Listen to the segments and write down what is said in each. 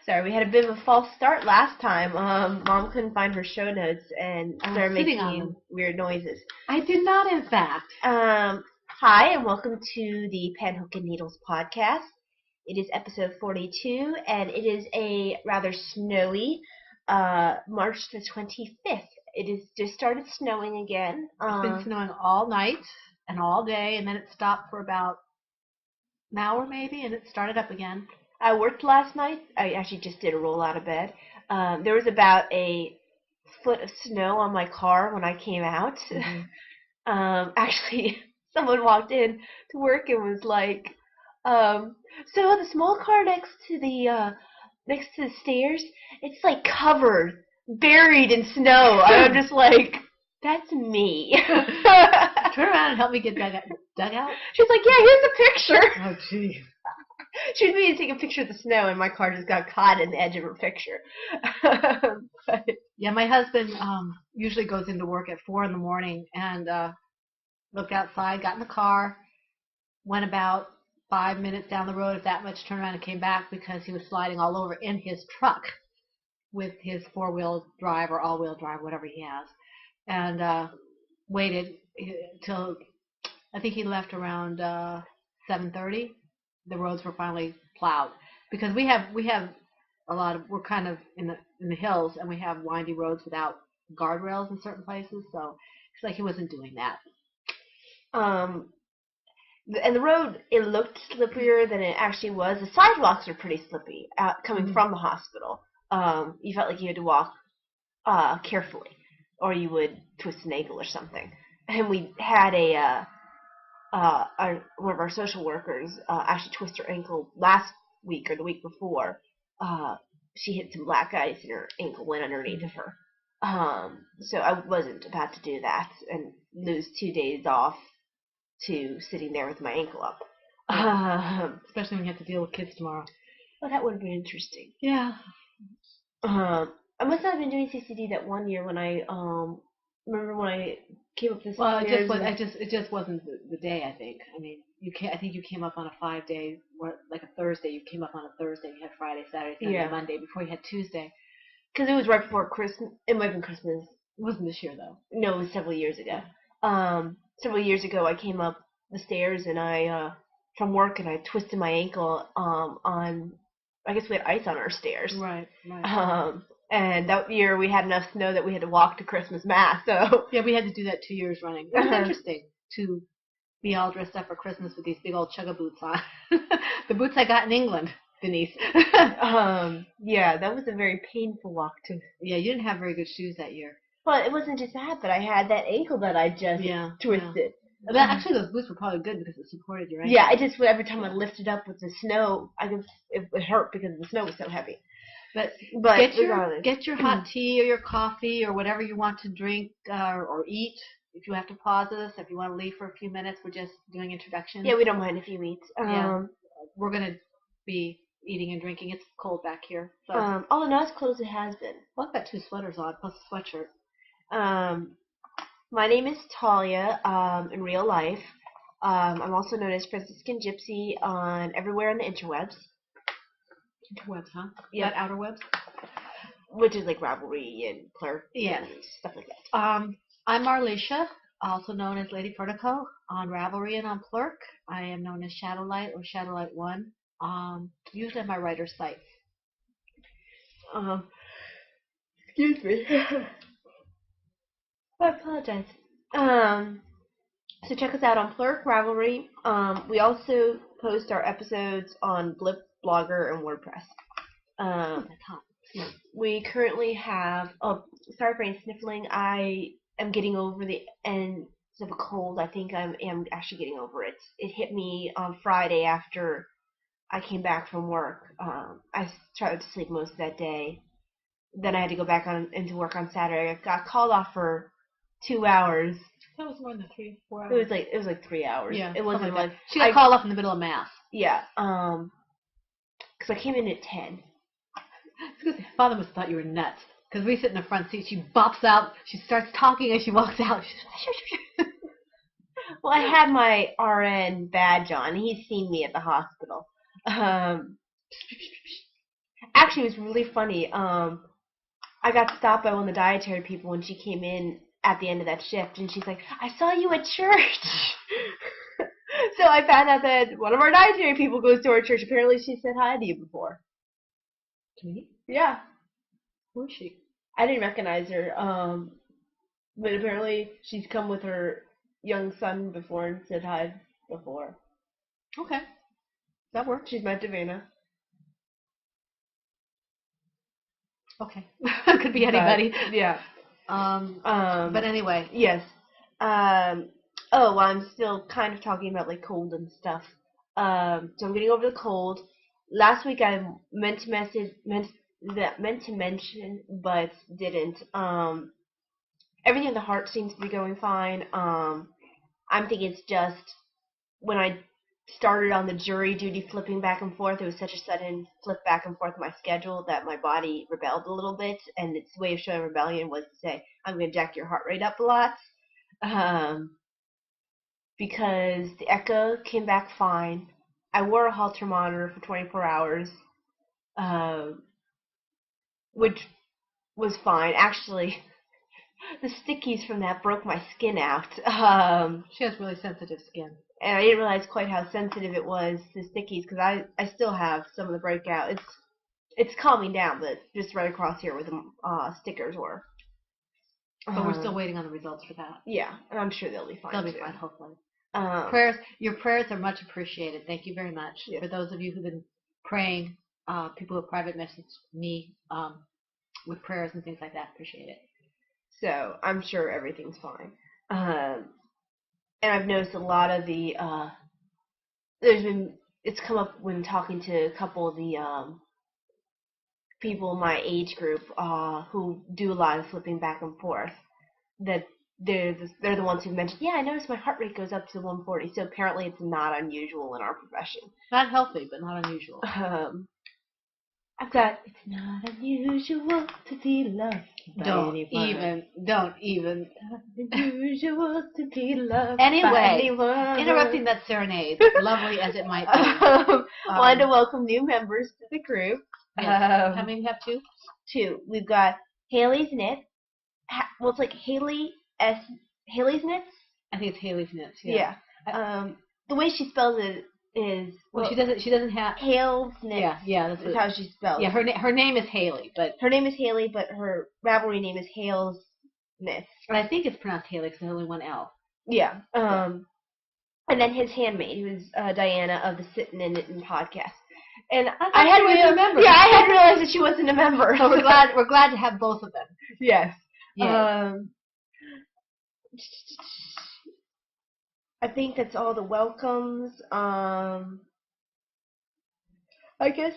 Sorry, we had a bit of a false start last time. Mom couldn't find her show notes and started making weird noises. I did not, in fact. Hi, and welcome to the Pen, Hook, and Needles podcast. It is episode 42, and it is a rather snowy March the 25th. It has just started snowing again. It's been snowing all night and all day, and then it stopped for about an hour maybe, and it started up again. I worked last night. I actually just did a roll out of bed. There was about a foot of snow on my car when I came out. Mm-hmm. Actually, someone walked in to work and was like, so the small car next to the stairs, it's like covered, buried in snow. I'm just like, that's me. Turn around and help me get dug out. She's like, yeah, here's the picture. Oh, geez. She was me to take a picture of the snow, and my car just got caught in the edge of her picture. But, yeah, my husband usually goes into work at 4 in the morning and looked outside, got in the car, went about 5 minutes down the road, if that much, turned around and came back because he was sliding all over in his truck with his four-wheel drive or all-wheel drive, whatever he has, and waited till I think he left around 7:30. The roads were finally plowed because we have a lot of, we're kind of in the hills, and we have windy roads without guardrails in certain places, so it's like he wasn't doing that. And the road, it looked slipperier than it actually was. The sidewalks are pretty slippy coming from the hospital. You felt like you had to walk carefully, or you would twist an ankle or something. And we had one of our social workers actually twist her ankle last week or the week before. She hit some black ice and her ankle went underneath of her. So I wasn't about to do that and lose 2 days off to sitting there with my ankle up. Especially when you have to deal with kids tomorrow. Well, that would have been interesting. Yeah. I must not have been doing CCD that one year when I remember when I came up this. Well, it just wasn't the day. I think. I mean, I think you came up on a 5-day, like a Thursday. You came up on a Thursday. You had Friday, Saturday, Sunday, Monday before you had Tuesday. Because it was right before Christmas. It might have been Christmas. It wasn't this year though. No, it was several years ago. Several years ago, I came up the stairs and I from work and I twisted my ankle on. I guess we had ice on our stairs. Right. And that year we had enough snow that we had to walk to Christmas Mass. So yeah, we had to do that 2 years running. It was interesting to be all dressed up for Christmas with these big old chugga boots on. The boots I got in England, Denise. Yeah, that was a very painful walk too. Yeah, you didn't have very good shoes that year. Well, it wasn't just that, but I had that ankle that I just twisted. Yeah. Actually, those boots were probably good because it supported your ankle. Yeah, I just every time I lifted up with the snow, it hurt because the snow was so heavy. But get your hot tea or your coffee or whatever you want to drink or eat. If you have to pause this, if you want to leave for a few minutes, we're just doing introductions. Yeah, we don't mind if you eat. We're going to be eating and drinking. It's cold back here. So. Although not as cold as it has been. Well, I've got 2 sweaters on plus a sweatshirt. My name is Talia in real life. I'm also known as Franciscan Gypsy on everywhere on the interwebs. Interwebs, huh? Yeah. That outer webs? Which is like Ravelry and Plurk and stuff like that. I'm Marlecia, also known as Lady Vertigo on Ravelry and on Plurk. I am known as Shadowlight or Shadowlight 1. Usually on my writer's site. Excuse me. I apologize. So check us out on Plurk, Ravelry. We also post our episodes on Blip, Blogger, and WordPress. That's hot. We currently have. Oh, sorry for any sniffling. I am getting over the ends of a cold. I think I am actually getting over it. It hit me on Friday after I came back from work. I tried to sleep most of that day. Then I had to go back into work on Saturday. I got called off for 2 hours. That was more than 3 or 4 hours. It was like 3 hours. Yeah, it wasn't like she got called off in the middle of Mass. Yeah. Because I came in at 10. Because Father must have thought you were nuts. Because we sit in the front seat. She bops out. She starts talking as she walks out. Well, I had my RN badge on. He's seen me at the hospital. Actually, actually, it was really funny. I got stopped by one of the dietary people when she came in at the end of that shift, and she's like, "I saw you at church." So I found out that one of our dietary people goes to our church. Apparently, she said hi to you before. To me? Yeah, Who is she? I didn't recognize her. But apparently she's come with her young son before and said hi before. Okay. That works. She's met Davina. Okay. Could be anybody. But, yeah. But anyway. Yes. Oh, well, I'm still kind of talking about like cold and stuff. So I'm getting over the cold. Last week I meant to mention, but didn't. Everything in the heart seems to be going fine. I'm thinking it's just when I started on the jury duty flipping back and forth, it was such a sudden flip back and forth in my schedule that my body rebelled a little bit, and its way of showing rebellion was to say, I'm going to jack your heart rate up a lot. Because the echo came back fine. I wore a Holter monitor for 24 hours, which was fine. Actually, the stickies from that broke my skin out. She has really sensitive skin. And I didn't realize quite how sensitive it was, the stickies, because I still have some of the breakout. It's calming down, but just right across here where the stickers were. But we're still waiting on the results for that. Yeah, and I'm sure they'll be fine. They'll be fine, hopefully. Your prayers are much appreciated. Thank you very much. Yeah. For those of you who've been praying, people who have private messaged me with prayers and things like that, appreciate it. So I'm sure everything's fine. And I've noticed a lot of the it's come up when talking to a couple of the people in my age group who do a lot of flipping back and forth, that they're the ones who mentioned, yeah, I noticed my heart rate goes up to 140. So apparently it's not unusual in our profession. Not healthy, but not unusual. I've got, it's not unusual to be loved by anyone. Don't even. Unusual to be loved anyway, by anyone. Interrupting that serenade, lovely as it might be. Wanted to welcome new members to the group. Yes. How many we have? Two? Two. We've got Haley's Knits. Well, it's like Haley's Knits? I think it's Haley's Knits, yeah. The way she spells it is... Well, she doesn't have... Hale's Knits. Yeah, that's how she spells it. Yeah, her name is Haley, but... Her name is Haley, but her Ravelry name is Hale's Knits. And I think it's pronounced Haley because there's only one L. Yeah. And then his handmaid, who's Diana of the Sittin' and Knittin' podcast. And I had remember. Yeah, I had realized that she wasn't a member. So we're glad to have both of them. Yes. Yeah. I think that's all the welcomes. I guess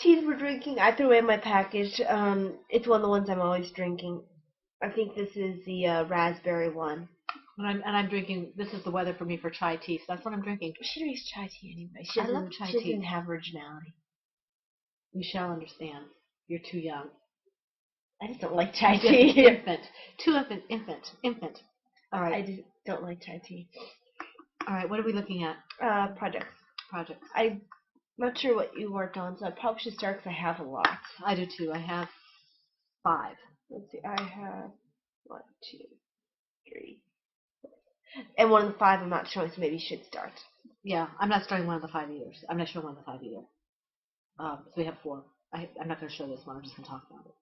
teas we're drinking. I threw away my package. It's one of the ones I'm always drinking. I think this is the raspberry one. And I'm drinking. This is the weather for me for chai tea, so that's what I'm drinking. She drinks chai tea anyway. She doesn't have originality. You shall understand. You're too young. I just don't like chai tea. Infant. All right. I just don't like chai tea. All right. What are we looking at? Projects. I'm not sure what you worked on, so I probably should start because I have a lot. I do too. I have 5. Let's see. I have 1, 2, 3. And one of the 5 I'm not showing, so maybe you should start. Yeah, I'm not starting one of the 5 either. I'm not showing one of the 5 either. So we have 4. I'm not going to show this one. I'm just going to talk about it.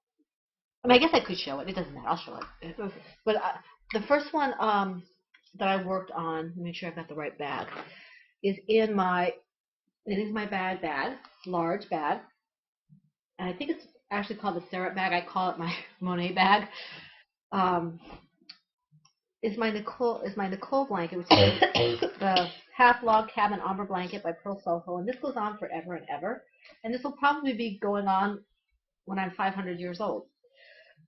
I mean, I guess I could show it. It doesn't matter. I'll show it. Okay. But the first one that I worked on, let me make sure I've got the right bag, is in my bag, large bag. And I think it's actually called the Sarah bag. I call it my Monet bag. Is my Nicole blanket, which is the half log cabin ombre blanket by Pearl Soho, and this goes on forever and ever. And this will probably be going on when I'm 500 years old.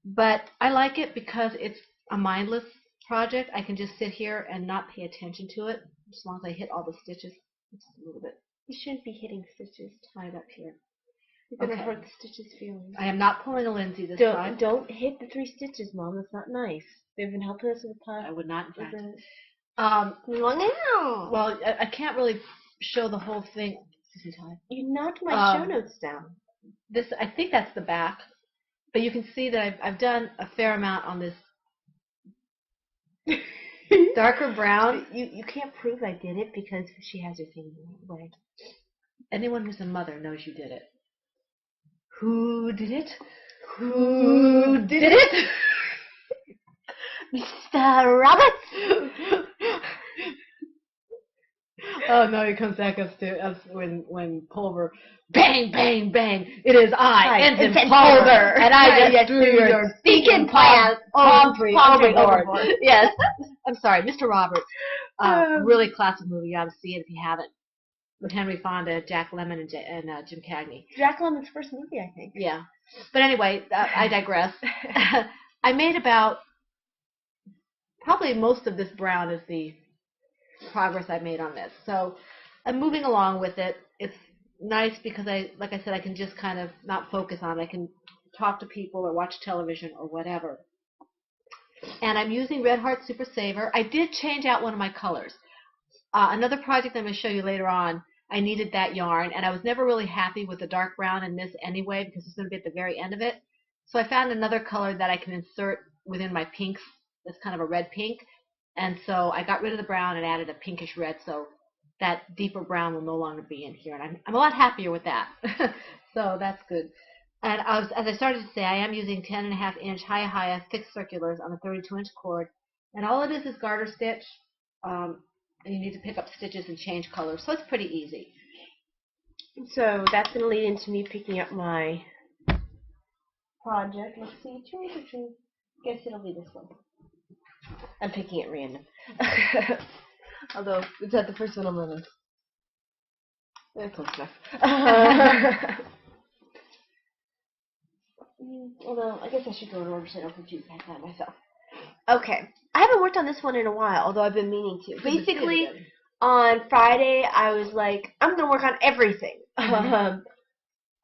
But I like it because it's a mindless project. I can just sit here and not pay attention to it, as long as I hit all the stitches just a little bit. You shouldn't be hitting stitches. Tie it up here. You're Okay. going to hurt the stitches' feelings. I am not pulling a Lindsay this time. Don't hit the 3 stitches, Mom. That's not nice. They've been helping us with the pot. I would not, in fact. Well, I can't really show the whole thing. you knocked my show notes down. this, I think that's the back, but you can see that I've done a fair amount on this darker brown. You can't prove I did it because she has her thing away. Anyone who's a mother knows you did it. Who did it? Who did it? Mr. Roberts! Oh no, he comes back upstairs when Pulver, bang, bang, bang. It is I, Ensign Pulver, and I just threw your stinking palm tree overboard. Yes, I'm sorry, Mr. Roberts. Really classic movie. You ought to see it if you haven't. With Henry Fonda, Jack Lemmon, and Jim Cagney. Jack Lemmon's first movie, I think. Yeah, but anyway, I digress. I made about probably most of this brown is the progress I made on this. So I'm moving along with it. It's nice because like I said, I can just kind of not focus on it. I can talk to people or watch television or whatever. And I'm using Red Heart Super Saver. I did change out one of my colors. Another project I'm going to show you later on, I needed that yarn, and I was never really happy with the dark brown in this anyway because it's going to be at the very end of it. So I found another color that I can insert within my pinks. It's kind of a red pink. And so I got rid of the brown and added a pinkish red, so that deeper brown will no longer be in here. And I'm a lot happier with that. So that's good. And as I started to say, I am using 10.5-inch high fixed circulars on a 32-inch cord. And all it is garter stitch. And you need to pick up stitches and change colors. So it's pretty easy. So that's going to lead into me picking up my project. Let's see. Guess it'll be this one. I'm picking it random. Although, it's not the first one I'm going to... close enough. Although, I guess I should go in order so I don't confuse that myself. Okay. I haven't worked on this one in a while, although I've been meaning to. Basically, on Friday, I was like, I'm going to work on everything. And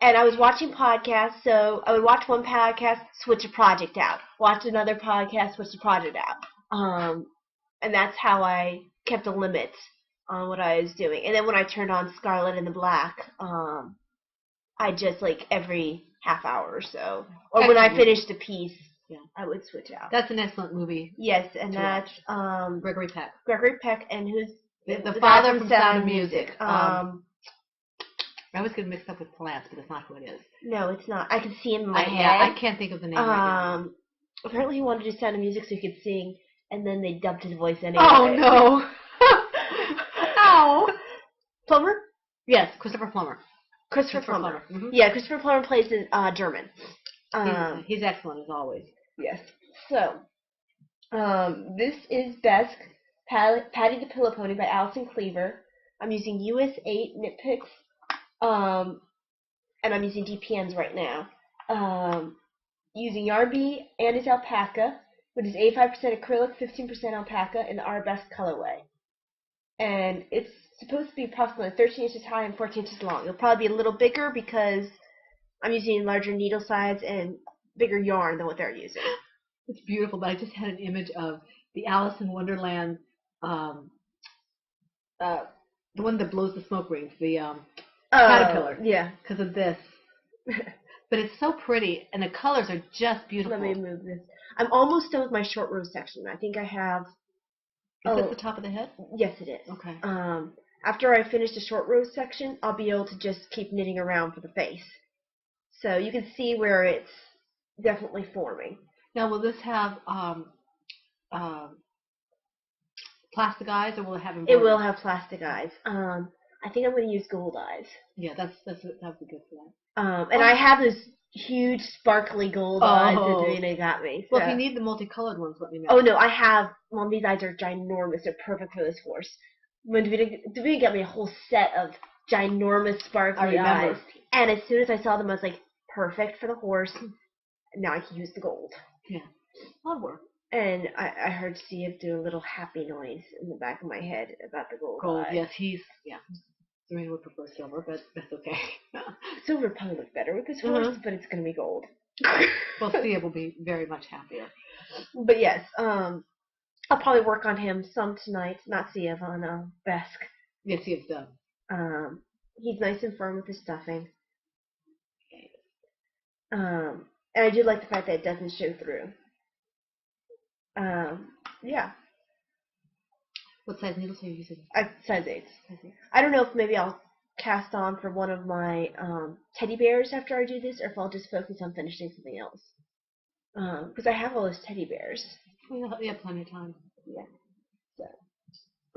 I was watching podcasts, so I would watch one podcast, switch a project out. Watch another podcast, switch the project out. And that's how I kept a limit on what I was doing. And then when I turned on Scarlet and the Black, I just, like, every half hour or so. Or when I finished a piece, I would switch out. That's an excellent movie. Yes, and that's Gregory Peck. Gregory Peck, and who's the father from Sound of Music. I always get mixed up with Palance, but that's not who it is. No, it's not. I can see him in my head. Yeah, I can't think of the name right now. Apparently he wanted to do Sound of Music so he could sing, and then they dubbed his voice anyway. Oh, no. Ow. Plummer? Yes, Christopher Plummer. Christopher Plummer. Mm-hmm. Yeah, Christopher Plummer plays in German. He's excellent, as always. Yes. So, this is Besk, Patty the Pillow Pony by Allison Cleaver. I'm using US 8 knit picks, and I'm using DPNs right now. Using Yarn Bee and its alpaca, which is 85% acrylic, 15% alpaca in the Arabesque colorway. And it's supposed to be approximately 13 inches high and 14 inches long. It'll probably be a little bigger because I'm using larger needle size and bigger yarn than what they're using. It's beautiful, but I just had an image of the Alice in Wonderland, the one that blows the smoke rings, the caterpillar. Yeah. Because of this. But it's so pretty, and the colors are just beautiful. Let me move this. I'm almost done with my short row section. I think I have... Is this the top of the head? Yes, it is. Okay. After I finish the short row section, I'll be able to just keep knitting around for the face. So you can see where it's definitely forming. Now, will this have plastic eyes, or will it have embroidery? It will have plastic eyes. I think I'm going to use gold eyes. Yeah, that would be good for that. And I have this huge sparkly gold eyes that Davina got me. So. Well, if you need the multicolored ones, let me know. Oh, no, I have. Mom, these eyes are ginormous. They're perfect for this horse. When Davina got me a whole set of ginormous sparkly eyes. And as soon as I saw them, I was like, perfect for the horse. Now I can use the gold. Yeah. That'll work. And I heard Steve do a little happy noise in the back of my head about the gold eyes. Yes, Serena would prefer silver, but that's okay. Silver would probably look better with this horse, but it's going to be gold. Well, Steve will be very much happier. But yes, I'll probably work on him some tonight. Not Siev, on Besk. Yes, Siev's done. He's nice and firm with his stuffing. And I do like the fact that it doesn't show through. Yeah, What size needles are you using? size 8s. I don't know if maybe I'll cast on for one of my teddy bears after I do this, or if I'll just focus on finishing something else. Because I have all those teddy bears. Well, you have plenty of time. Yeah. So.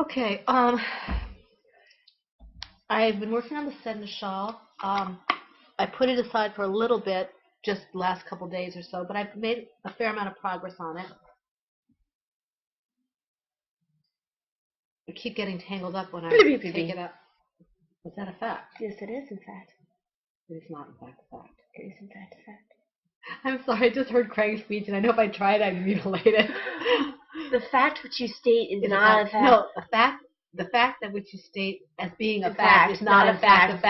Okay. I've been working on the Sedna Shawl. I put it aside for a little bit, just the last couple days or so, but I've made a fair amount of progress on it. I keep getting tangled up when I take it out. Is that a fact? Yes, it is, in fact. It is not, in fact, a fact. It is, in fact, a fact. I'm sorry, I just heard Craig's speech, and I know if I tried, I'd mutilate it. The fact which you state is not a fact. No, the fact that which you state as being a fact is not a fact.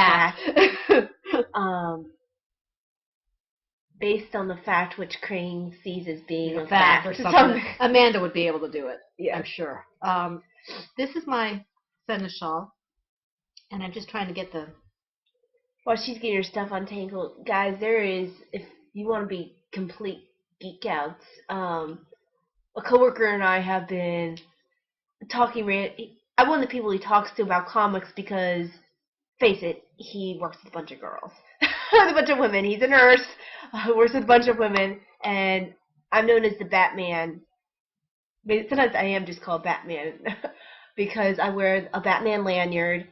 Based on the fact which Crane sees as being a fact or something. Amanda would be able to do it, yeah. I'm sure. This is my Sedna shawl, and I'm just trying to get the... While she's getting her stuff untangled, guys, there is, if you want to be complete geek outs, a coworker and I have been talking. I'm one of the people he talks to about comics because, face it, he works with a bunch of girls, with a bunch of women. He's a nurse who works with a bunch of women, and I'm known as the Batman. Sometimes I am just called Batman because I wear a Batman lanyard.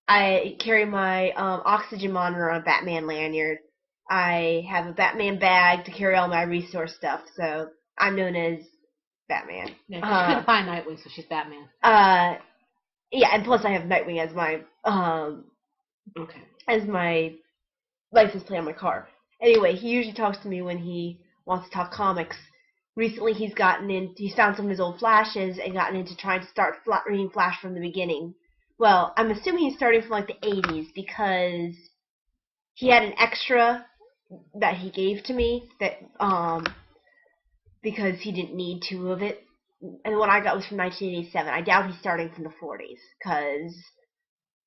I carry my oxygen monitor on a Batman lanyard. I have a Batman bag to carry all my resource stuff, so I'm known as Batman. Yeah, she couldn't find Nightwing, so she's Batman. Yeah, and plus I have Nightwing as my as my license plate on my car. Anyway, he usually talks to me when he wants to talk comics. Recently, he's found some of his old Flashes and gotten into trying to start reading Flash from the beginning. Well, I'm assuming he's starting from like the 80s because he had an extra that he gave to me that because he didn't need 2 of it, and the one I got was from 1987. I doubt he's starting from the 40s because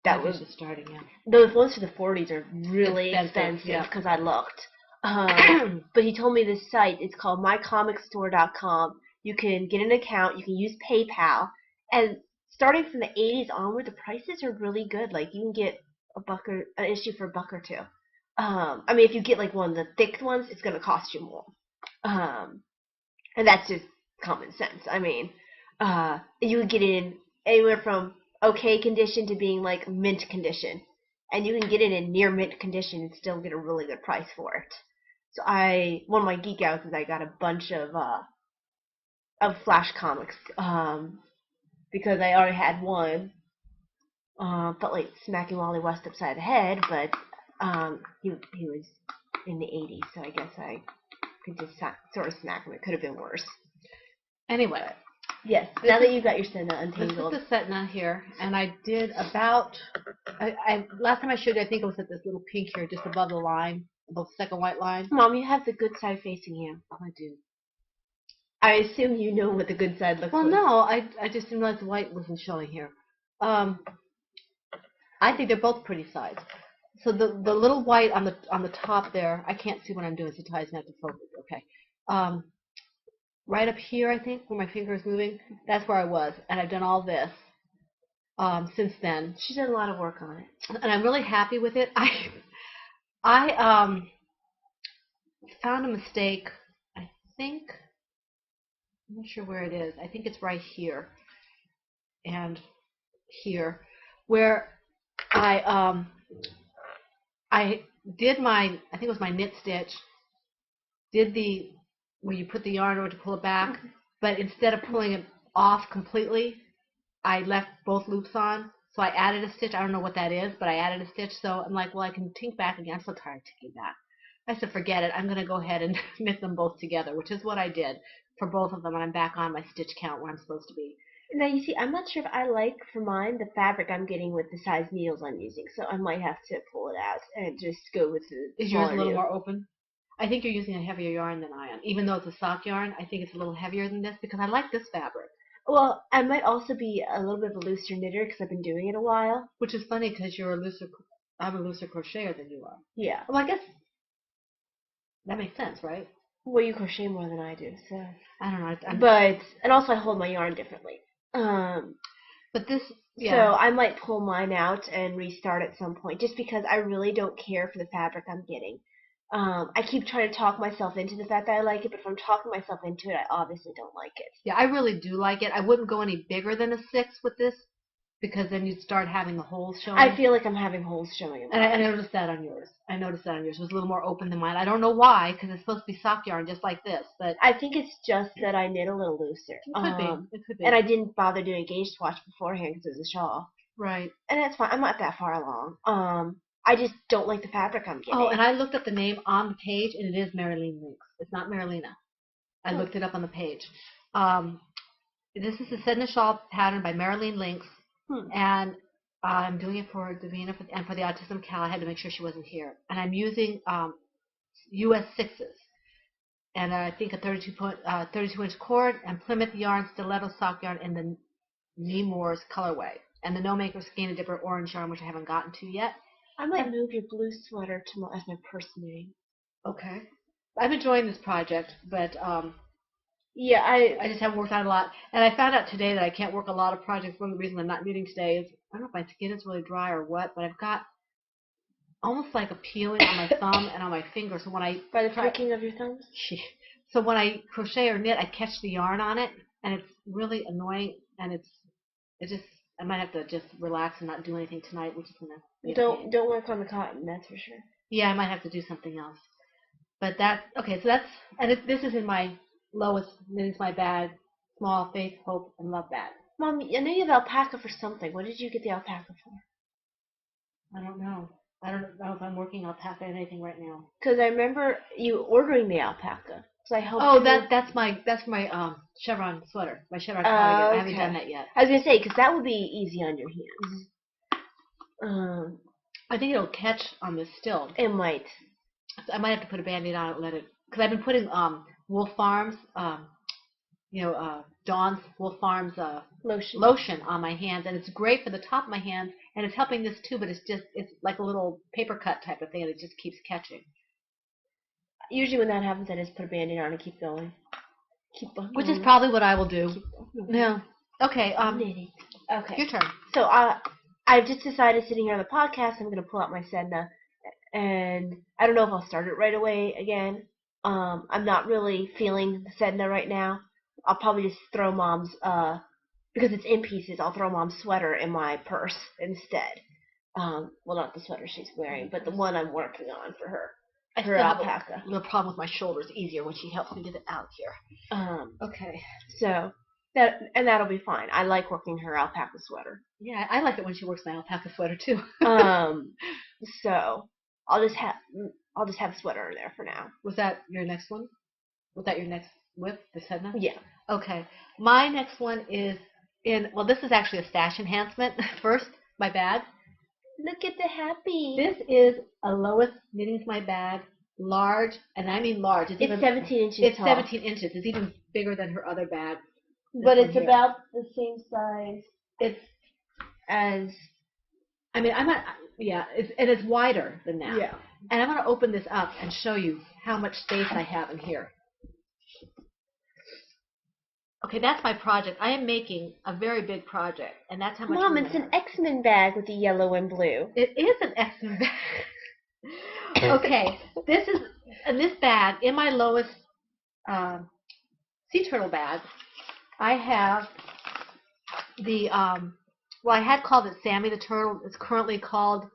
that was just starting. Yeah, those ones for the 40s are really expensive because I looked. But he told me this site. It's called mycomicstore.com. You can get an account. You can use PayPal, and starting from the 80s onward, the prices are really good. Like you can get an issue for $1 or $2. I mean, if you get like one of the thick ones, it's going to cost you more. And that's just common sense. I mean, you can get it in anywhere from okay condition to being like mint condition, and you can get it in near mint condition and still get a really good price for it. So one of my geek outs is I got a bunch of Flash comics because I already had one. Felt like smacking Wally West upside the head, but he was in the 80s, so I guess I could just sort of smack him. It could have been worse. Anyway. Yes, now that you've got your Sedna untangled. This is the Sedna here, and I did about, last time I showed you, I think it was at this little pink here, just above the line, above the second white line. Mom, you have the good side facing you. Oh, I do. I assume you know what the good side looks like. Well, no, I just didn't realize the white wasn't showing here. I think they're both pretty sides. So the little white on the top there, I can't see what I'm doing, so Ty's not to focus. Okay. Right up here, I think, where my finger is moving, that's where I was, and I've done all this since then. She's done a lot of work on it, and I'm really happy with it. I found a mistake. I think I'm not sure where it is. I think it's right here and here, where I did I think it was my knit stitch. Did where you put the yarn over to pull it back, but instead of pulling it off completely, I left both loops on. So I added a stitch. I don't know what that is, but I added a stitch. So I'm like, well, I can tink back again. I'm so tired of tinking back. I said, forget it. I'm going to go ahead and knit them both together, which is what I did for both of them. And I'm back on my stitch count where I'm supposed to be. Now, you see, I'm not sure if I like, for mine, the fabric I'm getting with the size needles I'm using. So I might have to pull it out and just go with the Is yours a little more open? I think you're using a heavier yarn than I am. Even though it's a sock yarn, I think it's a little heavier than this because I like this fabric. Well, I might also be a little bit of a looser knitter because I've been doing it a while. Which is funny because I'm a looser crocheter than you are. Yeah. Well, I guess That makes sense, right? Well, you crochet more than I do, so. I don't know. And also I hold my yarn differently. Um, But this, so yeah. I might pull mine out and restart at some point, just because I really don't care for the fabric I'm getting. I keep trying to talk myself into the fact that I like it, but if I'm talking myself into it, I obviously don't like it. Yeah, I really do like it. I wouldn't go any bigger than a 6 with this because then you'd start having the holes showing. I feel like I'm having holes showing in mine. And I noticed that on yours. It was a little more open than mine. I don't know why, because it's supposed to be sock yarn just like this. But I think it's just that I knit a little looser. It could be. It could be. And I didn't bother doing a gauge swatch beforehand because it was a shawl. Right. And that's fine. I'm not that far along. I just don't like the fabric I'm getting. Oh, and I looked up the name on the page, and it is Marilyn Lynx. It's not Marilena. I looked it up on the page. This is the Sedna Shawl pattern by Marilyn Lynx, and I'm doing it for Davina and for the Autism Cal. I had to make sure she wasn't here. And I'm using US 6s. And I think a 32-inch cord and Plymouth yarn, stiletto sock yarn in the Nemours colorway. And the No Maker Skein Dipper orange yarn, which I haven't gotten to yet. I might move your blue sweater as my purse name. Okay. I'm enjoying this project, but yeah, I just haven't worked on it a lot. And I found out today that I can't work a lot of projects. One of the reasons I'm not knitting today is I don't know if my skin is really dry or what, but I've got almost like a peeling on my thumb and on my finger. So when I by the pricking of your thumbs. So when I crochet or knit, I catch the yarn on it, and it's really annoying. And it just I might have to just relax and not do anything tonight, which is gonna don't work on the cotton, that's for sure. Yeah, I might have to do something else. But that's okay. So that's this is in my lowest. Knitting's my bag, small faith, hope, and love bag. Mom, I know you have alpaca for something. What did you get the alpaca for? I don't know. I don't know if I'm working alpaca in anything right now. Because I remember you ordering the alpaca. So I helped. Oh, that's my chevron sweater, my chevron cardigan. I haven't done that yet. I was gonna say because that would be easy on your hands. I think it'll catch on this still. It might. I might have to put a Band-Aid on it and let it, because I've been putting Wolf Farms, Dawn's Wolf Farms lotion on my hands, and it's great for the top of my hands, and it's helping this too, but it's like a little paper cut type of thing, and it just keeps catching. Usually when that happens, I just put a Band-Aid on and keep going. Which is probably what I will do. Yeah. Okay. Okay. Your turn. So I've just decided sitting here on the podcast, I'm going to pull out my Sedna, and I don't know if I'll start it right away again. I'm not really feeling the Sedna right now. I'll probably just throw Mom's, because it's in pieces, I'll throw Mom's sweater in my purse instead. Well, not the sweater she's wearing, but the one I'm working on for her. Her alpaca. Have a little problem with my shoulders. Easier when she helps me get it out here. Okay. So that'll be fine. I like working her alpaca sweater. Yeah, I like it when she works my alpaca sweater too. So I'll just have a sweater in there for now. Was that your next one? Was that your next whip, the Sedna? Yeah. Okay. My next one is this is actually a stash enhancement. First, my bag. Look at the happy. This is a Lois Knitting's My Bag, large, and I mean large. It's 17 inches It's tall. 17 inches. It's even bigger than her other bag. But it's about the same size. It's wider than that. Yeah. And I'm going to open this up and show you how much space I have in here. Okay, that's my project. I am making a very big project, and that's how much. Mom, it's an X-Men bag with the yellow and blue. It is an X-Men bag. Okay, in this bag, in my Lois sea turtle bag, I have the I had called it Sammy the turtle. It's currently called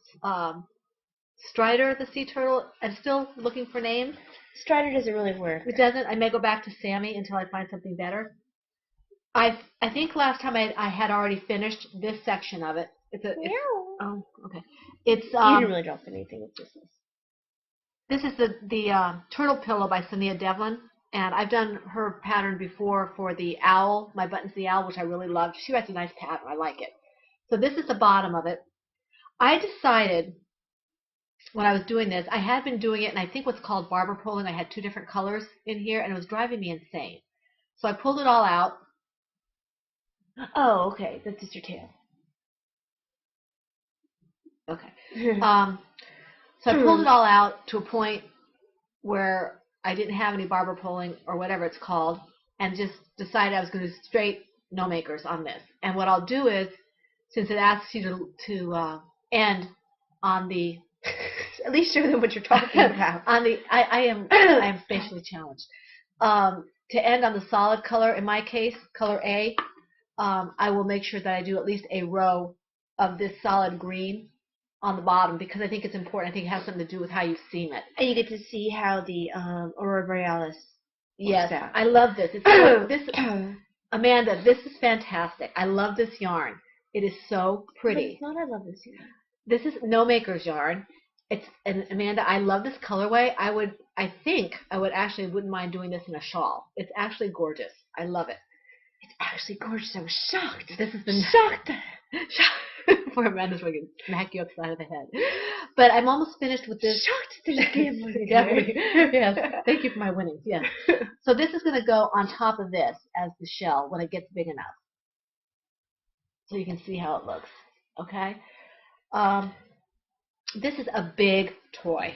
Strider the sea turtle. I'm still looking for names. Strider doesn't really work. It doesn't. I may go back to Sammy until I find something better. I think last time I had already finished this section of it. Oh, okay. You didn't really drop anything. It's just this. This is the Turtle Pillow by Sonia Devlin, and I've done her pattern before for the owl, My Buttons the Owl, which I really loved. She writes a nice pattern. I like it. So this is the bottom of it. I decided when I was doing this, I had been doing it, and I think what's called barber pulling. I had 2 different colors in here, and it was driving me insane. So I pulled it all out. Oh, okay. That's just your tail. Okay. So I pulled it all out to a point where I didn't have any barber poling or whatever it's called, and just decided I was going to do straight no makers on this. And what I'll do is, since it asks you to end on the At least show them what you're talking about. on the I am spatially challenged. To end on the solid color, in my case, color A, I will make sure that I do at least a row of this solid green on the bottom because I think it's important. I think it has something to do with how you seam it. And you get to see how the Aurora Borealis. Yes, I love this. Amanda, this is fantastic. I love this yarn. It is so pretty. It's not. I love this yarn. This is No Maker's yarn. And Amanda, I love this colorway. I think I would actually wouldn't mind doing this in a shawl. It's actually gorgeous. I love it. It's actually gorgeous. I was shocked. This has been shocked. Poor Amanda's going to smack you upside of the head. But I'm almost finished with this. Shocked to the game. Yes. Thank you for my winnings. Yes. So this is going to go on top of this as the shell when it gets big enough. So you can see how it looks. Okay. This is a big toy.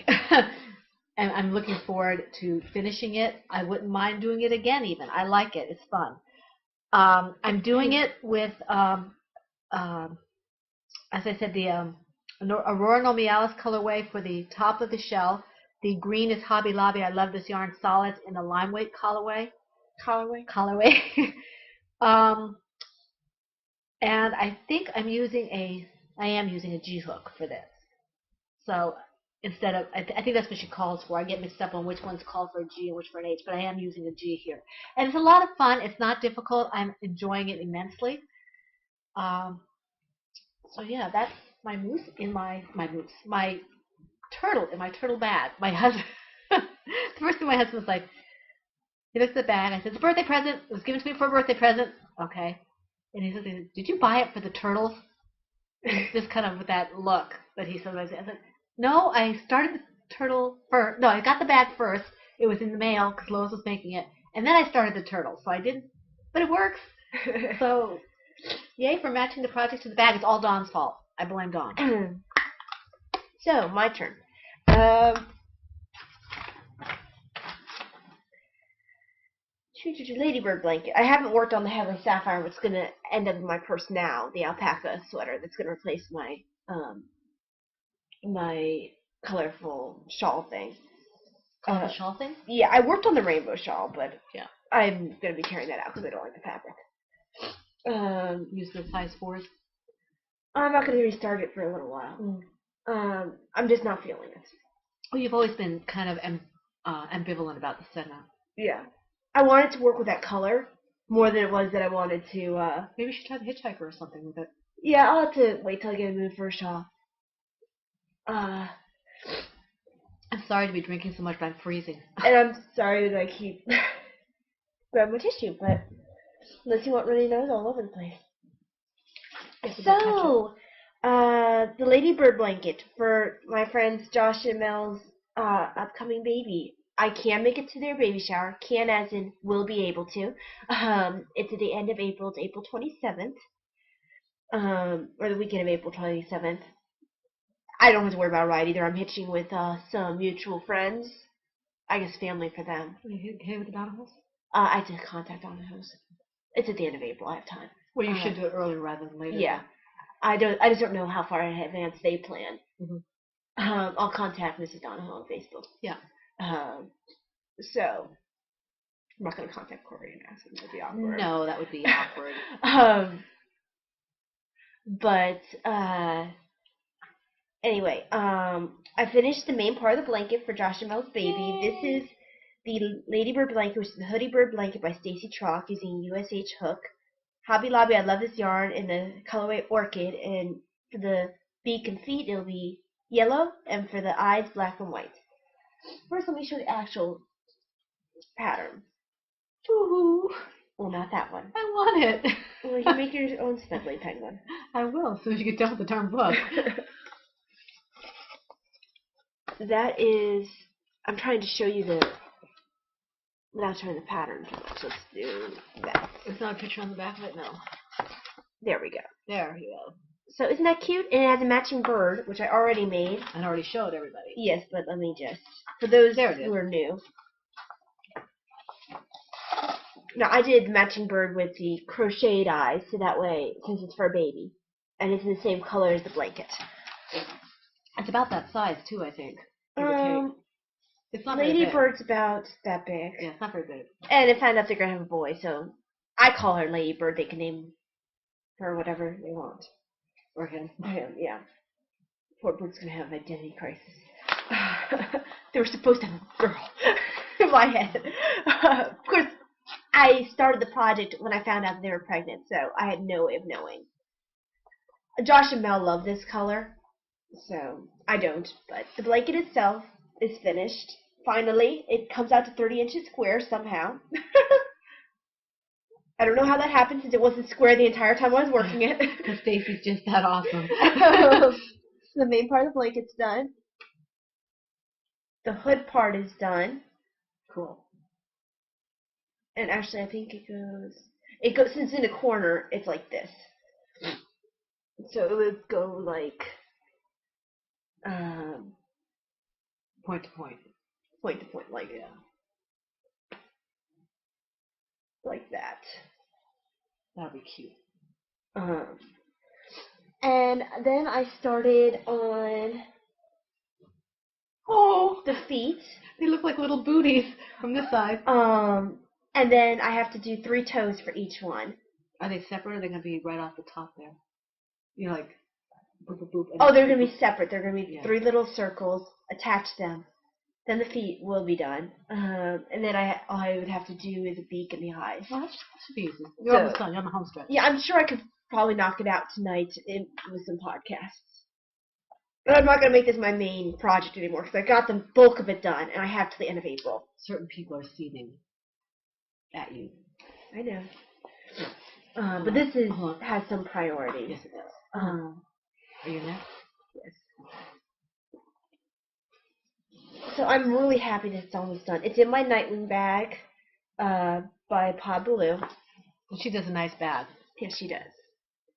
And I'm looking forward to finishing it. I wouldn't mind doing it again even. I like it. It's fun. I'm doing it with, as I said, the Aurora Borealis colorway for the top of the shell. The green is Hobby Lobby. I love this yarn solids in the lime weight colorway. Colorway. And I think I am using a G hook for this. So instead of, I think that's what she calls for. I get mixed up on which one's called for a G and which for an H, but I am using a G here. And it's a lot of fun. It's not difficult. I'm enjoying it immensely. So yeah, that's my moose in my turtle in my turtle bag. My husband, the first thing my husband was like, he looks at the bag. I said, it's a birthday present. It was given to me for a birthday present. Okay. And he says, did you buy it for the turtles? Just kind of with that look that he sometimes says. I said, no, I started the turtle first. No, I got the bag first. It was in the mail because Lois was making it. And then I started the turtle. So I didn't, but it works. So, yay for matching the project to the bag. It's all Dawn's fault. I blame Dawn. So, my turn. Ladybird Blanket. I haven't worked on the Heavenly Sapphire, what's going to end up in my purse now, the alpaca sweater that's going to replace my my colorful shawl thing. The shawl thing? Yeah, I worked on the rainbow shawl, but yeah, I'm going to be tearing that out because I don't like the fabric. Use the size 4s? I'm not going to restart it for a little while. I'm just not feeling it. Well, you've always been kind of ambivalent about the Sedna. Yeah. I wanted to work with that color more than it was that I wanted to. Maybe you should try the Hitchhiker or something with it. Yeah, I'll have to wait till I get in the mood for a shawl. I'm sorry to be drinking so much, but I'm freezing. And I'm sorry that I keep grabbing my tissue, but unless you want runny nose all over the place. So, the Ladybird Blanket for my friends Josh and Mel's upcoming baby. I can make it to their baby shower. Can as in will be able to. It's at the end of April. It's April 27th. Or the weekend of April 27th. I don't have to worry about a ride either. I'm hitching with some mutual friends. I guess family for them. Are you okay with the Donahoes? I did contact Donahoes. It's at the end of April. I have time. Well, you should do it earlier rather than later. Yeah. I just don't know how far in advance they plan. Mm-hmm. I'll contact Mrs. Donahoe on Facebook. Yeah. So I'm not going to contact Corey and ask him. That would be awkward. No, that would be awkward. But anyway, I finished the main part of the blanket for Josh and Mel's baby. Yay. This is the Ladybird Blanket, which is the Hoodiebird Blanket by Stacy Trock using USH hook. Hobby Lobby, I love this yarn in the colorway Orchid, and for the beak and feet, it'll be yellow, and for the eyes, black and white. First, let me show the actual pattern. Woohoo! Well, not that one. I want it. Well, you can make your own snuggly penguin. I will, as soon as you get done with the darn book. That is, I'm trying to show you the, without showing the pattern too much. Let's do that. There's not a picture on the back of it? No. There we go. There you go. So isn't that cute? And it has a matching bird, which I already made. And already showed everybody. Yes, but let me just, for those who are new. Now, I did the matching bird with the crocheted eyes, so that way, since it's for a baby, and it's in the same color as the blanket. It's about that size, too, I think. It's not Ladybird's about that big. Yeah, it's not very big. And I found out they're going to have a boy, so I call her Ladybird. They can name her whatever they want. Or him. Yeah. Poor bird's going to have an identity crisis. They were supposed to have a girl in my head. Of course, I started the project when I found out they were pregnant, so I had no way of knowing. Josh and Mel love this color, so I don't. But the blanket itself is finished. Finally, it comes out to 30 inches square somehow. I don't know how that happened since it wasn't square the entire time I was working it. Because Stacy's just that awesome. The main part of the blanket's done. The hood part is done. Cool. And actually, I think it goes, since it's in a corner, it's like this. So it would go like, point to point. Point to point, like, yeah. Like that. That'll be cute. And then I started on the feet. They look like little booties from this side. And then I have to do 3 toes for each one. Are they separate, or are they going to be right off the top there? You know, like, boop, boop, boop. Oh, they're going to be separate. They're going to be 3 little circles. Attach them. Then the feet will be done. And then all I would have to do is the beak and the eyes. Well, that should be easy. You're almost done. You're on the home stretch. Yeah, I'm sure I could probably knock it out tonight with some podcasts. But I'm not going to make this my main project anymore because I got the bulk of it done, and I have till the end of April. Certain people are seething at you. I know. But this has some priority. Yes, it does. Are you next? Yes. So I'm really happy that it's almost done. It's in my Nightwing bag by Pod Baloo. She does a nice bag. Yes, she does.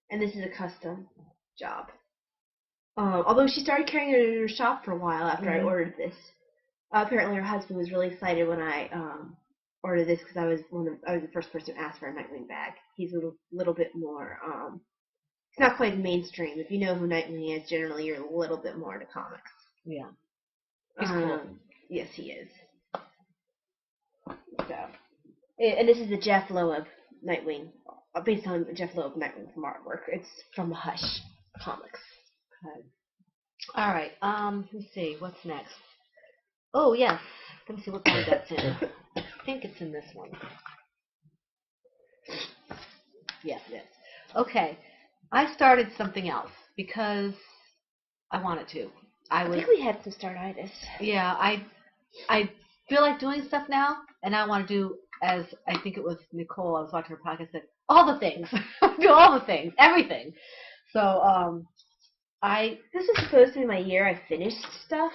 And this is a custom job. Although she started carrying it in her shop for a while after I ordered this. Apparently her husband was really excited when I ordered this because I was the first person to ask for a Nightwing bag. He's a little bit more, it's not quite mainstream. If you know who Nightwing is, generally you're a little bit more into comics. Yeah. He's cool. Yes, he is. So, and this is a Jeff Loeb Nightwing, based on Jeff Loeb Nightwing from artwork. It's from the Hush comics. Okay. All right. Let me see. What's next? Oh, yes. Let me see what color that's in. I think it's in this one. Yes, it is. Okay. I started something else because I wanted to. I think we had some startitis. Yeah, I feel like doing stuff now, and I want to do, as I think it was Nicole, I was watching her podcast, said, all the things. Do all the things, everything. So, this is supposed to be my year I finished stuff.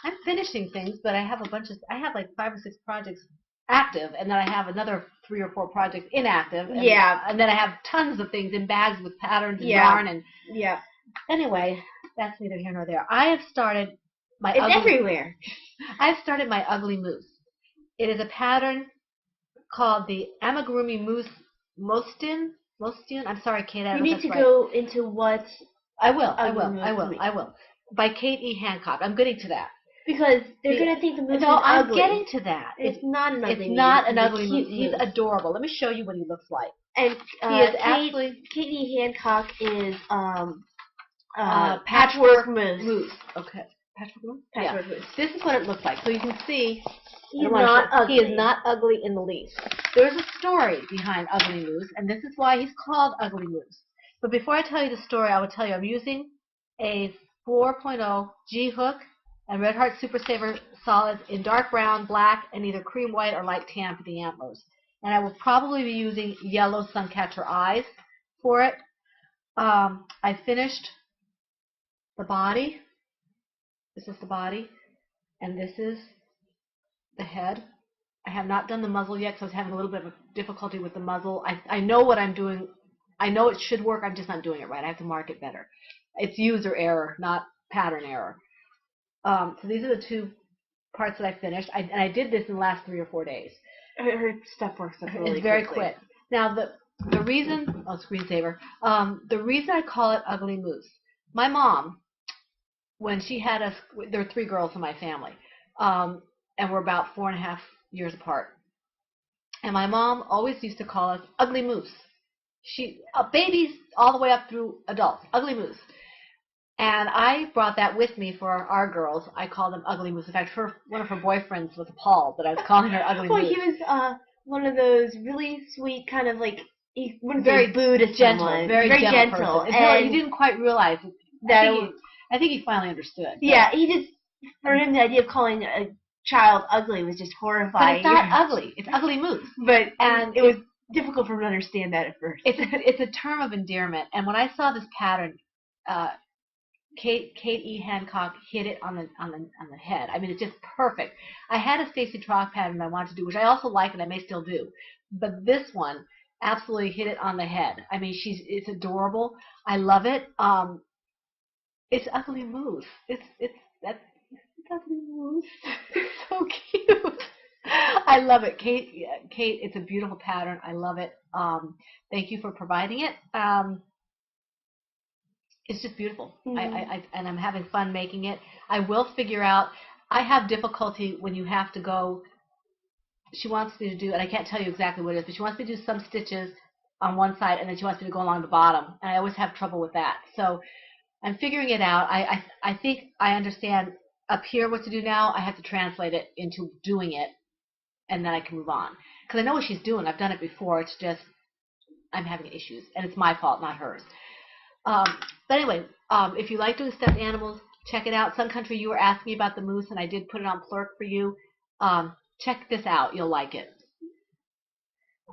I'm finishing things, but I have I have like 5 or 6 projects active, and then I have another 3 or 4 projects inactive. And, and then I have tons of things in bags with patterns and yarn and Anyway, that's neither here nor there. I have started my everywhere. I've started my ugly moose. It is a pattern called the Amigurumi Moose Mostin. I'm sorry, Kate. I don't know if that's right. You need to go into what. I will. By Kate E. Hancock. I'm getting to that. Because they're going to think the moose is ugly. No, I'm getting to that. It's not an ugly moose. It's not an ugly moose. He's adorable. Let me show you what he looks like. And he is actually Kate E. Hancock is patchwork moose. Okay. Patchwork moose? Patchwork moose. This is what it looks like. So you can see he's not ugly. He is not ugly in the least. There's a story behind Ugly Moose, and this is why he's called Ugly Moose. But before I tell you the story, I will tell you I'm using a 4.0 G-hook and Red Heart Super Saver solids in dark brown, black, and either cream white or light tan for the antlers. And I will probably be using yellow Suncatcher eyes for it. I finished the body. This is the body, and this is the head. I have not done the muzzle yet because I was having a little bit of difficulty with the muzzle. I know what I'm doing I know it should work. I'm just not doing it right. I have to mark it better. It's user error, not pattern error. So these are the 2 parts that I finished. And I did this in the last 3 or 4 days. Her stuff works up really It's very quickly. quick. Now the reason, screensaver. The reason I call it Ugly Moose. My mom, when she had us, there were 3 girls in my family, and we're about 4.5 years apart. And my mom always used to call us Ugly Moose. Babies all the way up through adults, Ugly Moose. And I brought that with me for our girls. I called them Ugly Moose. In fact, one of her boyfriends was appalled that I was calling her Ugly Well, Moose. he was one of those really sweet, kind of like, he wouldn't very say Buddhist, gentle, very gentle. Person. And he didn't quite realize that. I think he finally understood. Yeah, he just, for him, the idea of calling a child ugly was just horrifying. But it's not ugly. It's Ugly Moose. And it was difficult for him to understand that at first. It's a term of endearment. And when I saw this pattern, Kate E. Hancock hit it on the head. I mean, it's just perfect. I had a Stacy Trock pattern I wanted to do, which I also like and I may still do. But this one absolutely hit it on the head. I mean, it's adorable. I love it. It's Ugly Moose. It's Ugly Moose. It's so cute. I love it, Kate. It's a beautiful pattern. I love it. Thank you for providing it. It's just beautiful. Mm-hmm. And I'm having fun making it. I will figure out. I have difficulty when you have to go. She wants me to do, and I can't tell you exactly what it is, but she wants me to do some stitches on one side, and then she wants me to go along the bottom, and I always have trouble with that. So I'm figuring it out. I think I understand up here what to do now. I have to translate it into doing it, and then I can move on. Because I know what she's doing. I've done it before. It's just I'm having issues, and it's my fault, not hers. But anyway, if you like doing stuffed animals, check it out. Sun Country, you were asking me about the moose, and I did put it on Plurk for you. Check this out. You'll like it.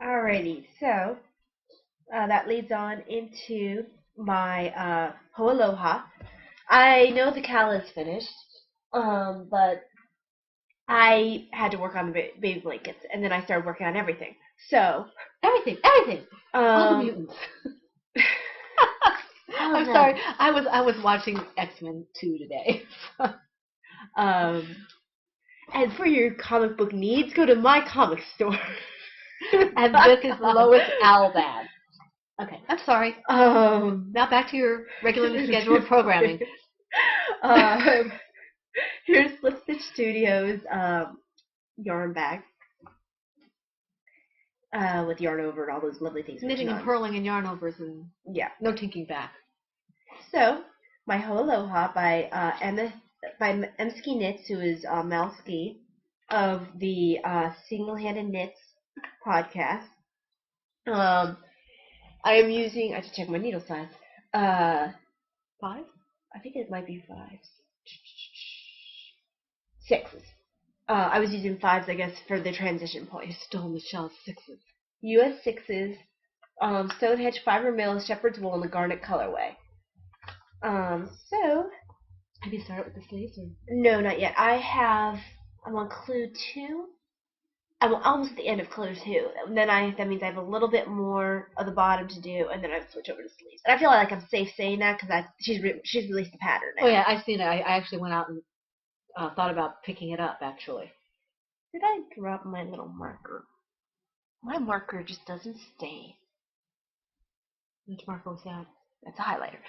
Alrighty, so that leads on into my Ho'aloha. I know the cowl is finished, but I had to work on the baby blankets, and then I started working on everything. So everything. All the mutants. I'm sorry. I was watching X-Men 2 today. And for your comic book needs, go to my comic store. And this is Lois Albad. Okay, I'm sorry. Now back to your regularly scheduled programming. Here's Slip Stitch Studios yarn bag with yarn over and all those lovely things. Knitting and purling and yarn overs and no tinking back. So my Ho'aloha by Emski Knits, who is Malski of the Single-Handed Knits podcast. I am using. I have to check my needle size. 5? I think it might be 5s. 6s. I was using 5s, I guess, for the transition point. You stole Michelle's 6s. US 6s. Stonehenge fiber mill, shepherd's wool, and the garnet colorway. So, have you started with the sleeves? Or? No, not yet. I'm on clue 2. I'm almost at the end of clue 2. And then that means I have a little bit more of the bottom to do, and then I switch over to sleeves. And I feel like I'm safe saying that because she's released the pattern now. Oh yeah, I've seen it. I actually went out and thought about picking it up actually. Did I drop my little marker? My marker just doesn't stay. Which marker was that? That's a highlighter.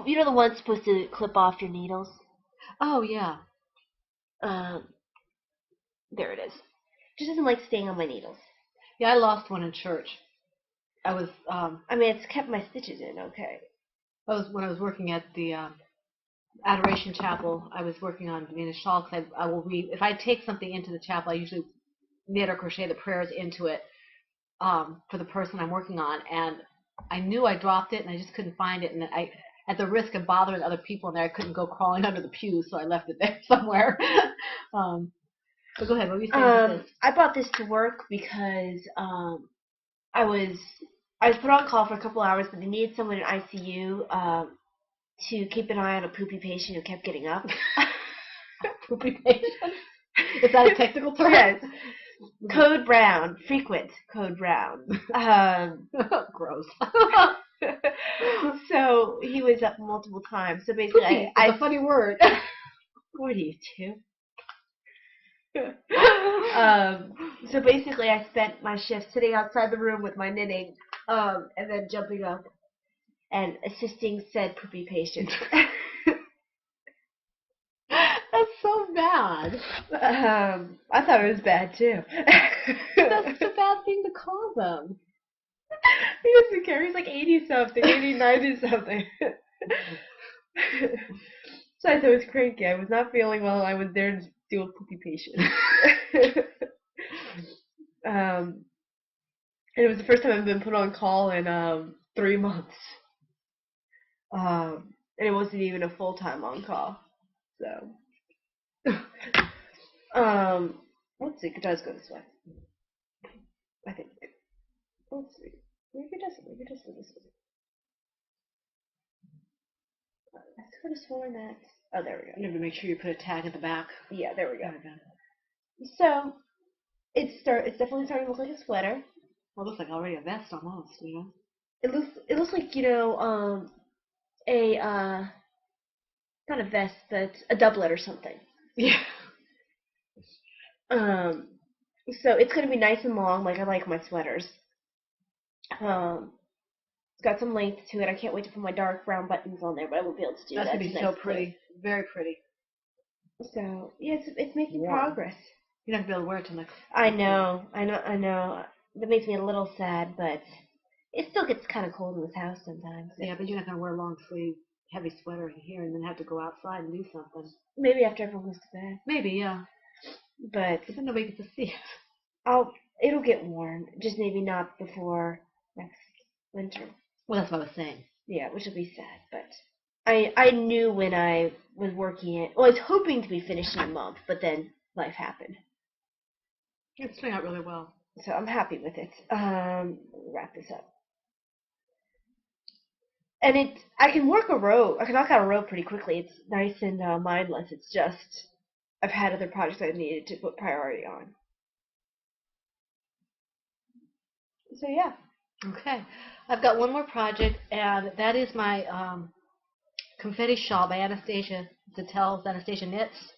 You know the one supposed to clip off your needles? Oh, yeah. There it is. Just doesn't like staying on my needles. Yeah, I lost one in church. I was, it's kept my stitches in, okay. When I was working at the Adoration Chapel, I was working on Sedna Shawl, because I will read, if I take something into the chapel, I usually knit or crochet the prayers into it for the person I'm working on, and I knew I dropped it, and I just couldn't find it, and at the risk of bothering other people in there, I couldn't go crawling under the pew, so I left it there somewhere. But go ahead, what were you saying about this? I bought this to work because I was put on call for a couple hours, but they needed someone in ICU to keep an eye on a poopy patient who kept getting up. Poopy patient? Is that a technical term? Yes. Code brown, frequent code brown. Gross. So he was up multiple times. So basically, Poopy is a funny word. 42. So basically, I spent my shift sitting outside the room with my knitting, and then jumping up and assisting said poopy patient. That's so bad. I thought it was bad too. That's such a bad thing to call them. He must be carrying like 80 something, 80, 90 something. So I thought it was cranky. I was not feeling well. I was there to do a poopy patient. And it was the first time I've been put on call in 3 months. And it wasn't even a full-time on call. So, let's see. It does go this way. I think. Let's see. Maybe it doesn't. Maybe it does go this way. I could have sworn that. Oh, there we go. You have to make sure you put a tag at the back. Yeah, there we go. So, it's definitely starting to look like a sweater. Well, it looks like already a vest almost, you know. It looks like, you know, a not a vest, but a doublet or something. Yeah. So it's gonna be nice and long, like I like my sweaters. It's got some length to it. I can't wait to put my dark brown buttons on there, but I won't be able to do that. That's gonna be so pretty, very pretty. So yeah, it's making progress. You're not gonna be able to wear it till next. I know. That makes me a little sad, but it still gets kind of cold in this house sometimes. Yeah, but you're not gonna wear a long sleeve, heavy sweater in here and then have to go outside and do something. Maybe after everyone goes to bed. Maybe, yeah. But then nobody gets to see it. It'll get warm, just maybe not before next winter. Well, that's what I was saying. Yeah, which will be sad, but I knew when I was working it. Well, I was hoping to be finished in a month, but then life happened. It's turning out really well. So I'm happy with it. Wrap this up. And I can work a row. I can knock out a row pretty quickly. It's nice and mindless. It's just I've had other projects I needed to put priority on. So yeah. Okay. I've got one more project, and that is my Confetti Shawl by Anastasia. Zatel's Anastasia Knits.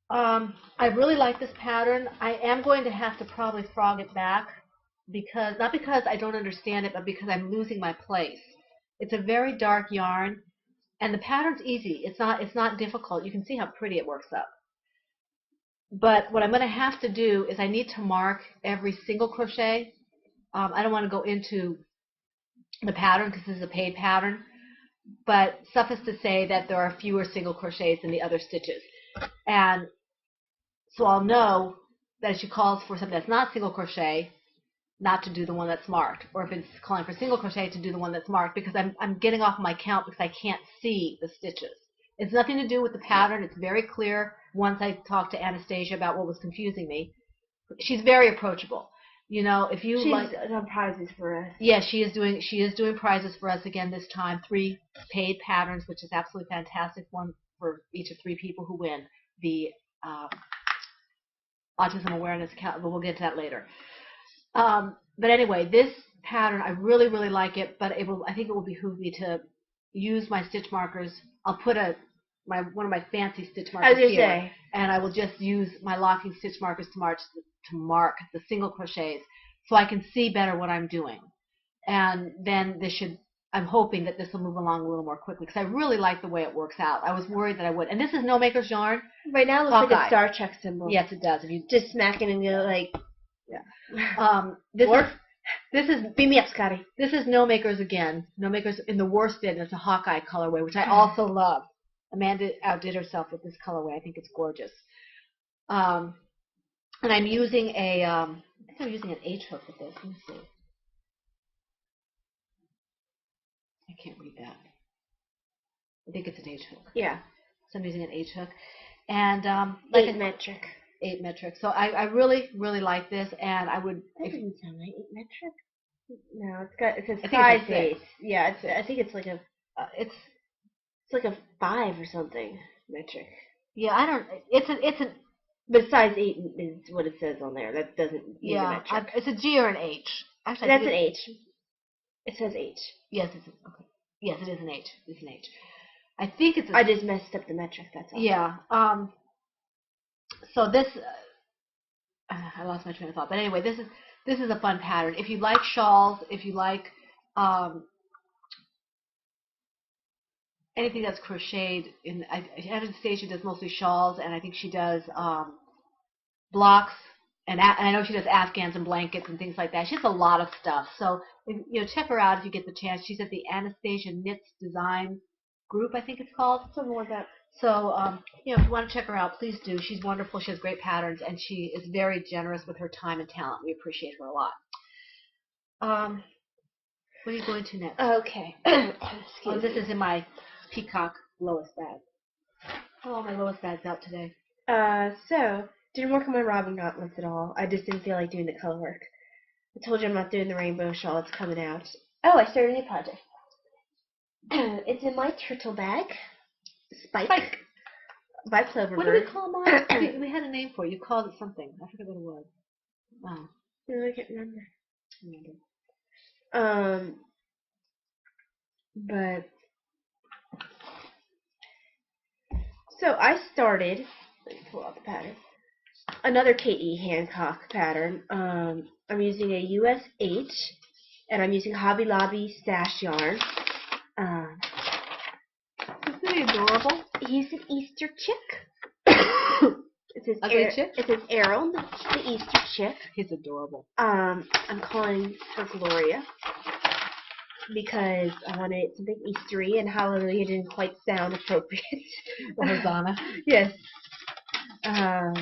I really like this pattern. I am going to have to probably frog it back, not because I don't understand it, but because I'm losing my place. It's a very dark yarn, and the pattern's easy. It's not difficult. You can see how pretty it works up. But what I'm going to have to do is I need to mark every single crochet. I don't want to go into the pattern because this is a paid pattern, but suffice to say that there are fewer single crochets than the other stitches. And so I'll know that if she calls for something that's not single crochet, not to do the one that's marked, or if it's calling for single crochet, to do the one that's marked, because I'm getting off my count because I can't see the stitches. It's nothing to do with the pattern. It's very clear once I talked to Anastasia about what was confusing me. She's very approachable. You know, if you she's like, done prizes for us. Yeah, she is doing prizes for us again this time. 3 paid patterns, which is absolutely fantastic. One for each of 3 people who win the autism awareness account, but we'll get to that later. But anyway, this pattern, I really, really like it, but I think it will behoove me to use my stitch markers. I'll put one of my fancy stitch markers here, and I will just use my locking stitch markers to mark the single crochets so I can see better what I'm doing. And then I'm hoping that this will move along a little more quickly because I really like the way it works out. I was worried that I would. And this is No Maker's yarn. Right now it looks like a Star Trek symbol. Yes, it does. If you just smack it and go like, yeah. This is beam me up, Scotty. This is No Maker's again. No Maker's in the worsted, and it's a Hawkeye colorway, which I also love. Amanda outdid herself with this colorway. I think it's gorgeous. And I'm using I think I'm using an H hook with this. Let me see. I can't read that. I think it's an H hook. Yeah. So I'm using an H hook. And 8 metric. 8 metric. So I really, really like this, and I would. That doesn't sound like 8 metric. No, it's a size 8. Yeah, I think it's like a. It's like a 5 or something metric. Yeah, I don't. It's But size 8 is what it says on there. That doesn't mean the Yeah, metric. it's a G or an H. Actually, That's an H. It says H. Yes, it's okay. Yes, it is an H. It's an H. I think it's. I just messed up the metric. That's all. Yeah. So this, I lost my train of thought. But anyway, this is a fun pattern. If you like shawls, if you like anything that's crocheted, Anastasia does mostly shawls, and I think she does blocks, and I know she does afghans and blankets and things like that. She has a lot of stuff. So check her out if you get the chance. She's at the Anastasia Knits Design group, I think it's called, something like that. So if you want to check her out, please do. She's wonderful. She has great patterns, and she is very generous with her time and talent. We appreciate her a lot. What are you going to next? Okay. This is in my Peacock Lois bag. Oh, my Lois bag's out today. So didn't work on my robbing gauntlets at all. I just didn't feel like doing the color work. I told you I'm not doing the rainbow shawl. It's coming out. Oh, I started a new project. It's in my turtle bag. Spike. By Cloverbird. What do we call mine? We had a name for it. You called it something. I forget what it was. Oh. No, I can't remember. But so I started. Let me pull out the pattern. Another K.E. Hancock pattern. I'm using a US 8, and I'm using Hobby Lobby stash yarn. Isn't he adorable? He's an Easter chick. It says Arrow, the Easter chick. He's adorable. I'm calling her Gloria because I wanted something Eastery, and Hallelujah didn't quite sound appropriate. Or Hosanna. Yes. Let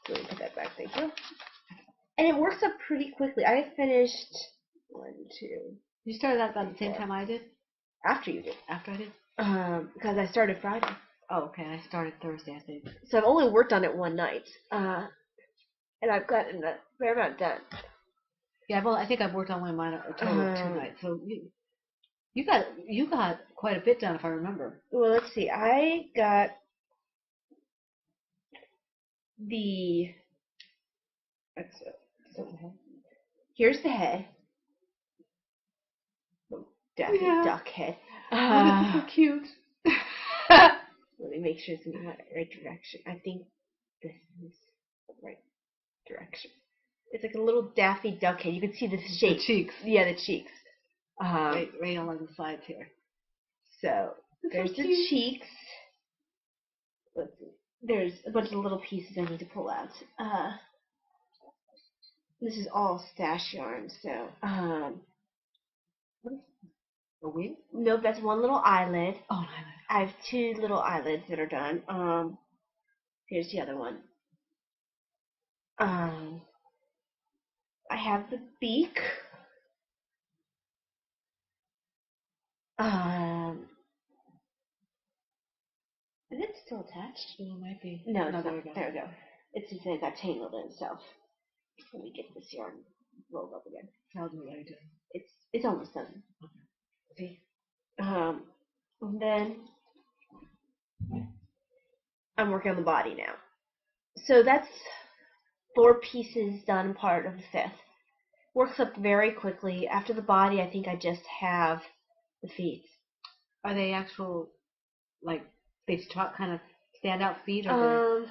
me put that back, thank you. And it works up pretty quickly. I finished 1, 2. You started that about the same time I did? After you did. After I did? Because I started Friday. Oh, okay. I started Thursday, I think. So I've only worked on it one night. And I've gotten a fair amount done. Yeah, I think I've worked on one of mine a total of 2 nights. So you got quite a bit done, if I remember. Well, let's see. I got the... Here's the head. Daffy duck head. It's so cute. Let me make sure it's in the right direction. I think this is the right direction. It's like a little Daffy duck head. You can see the shape. The cheeks. Yeah, the cheeks. Right along the sides here. So there's the cheeks. Let's see. There's a bunch of little pieces I need to pull out. This is all stash yarn. So what is a wing? No, that's one little eyelid. Oh, an eyelid. I have 2 little eyelids that are done. Here's the other one. I have the beak. Is it still attached? It might be. No, it's not. There we go. It's just it got tangled in itself. Let me get this yarn rolled up again. I'll do what I do. It's almost done. Okay. See? And then I'm working on the body now. So that's 4 pieces done, part of the 5th. Works up very quickly. After the body, I think I just have the feet. Are they actual, like, they kind of standout feet? Or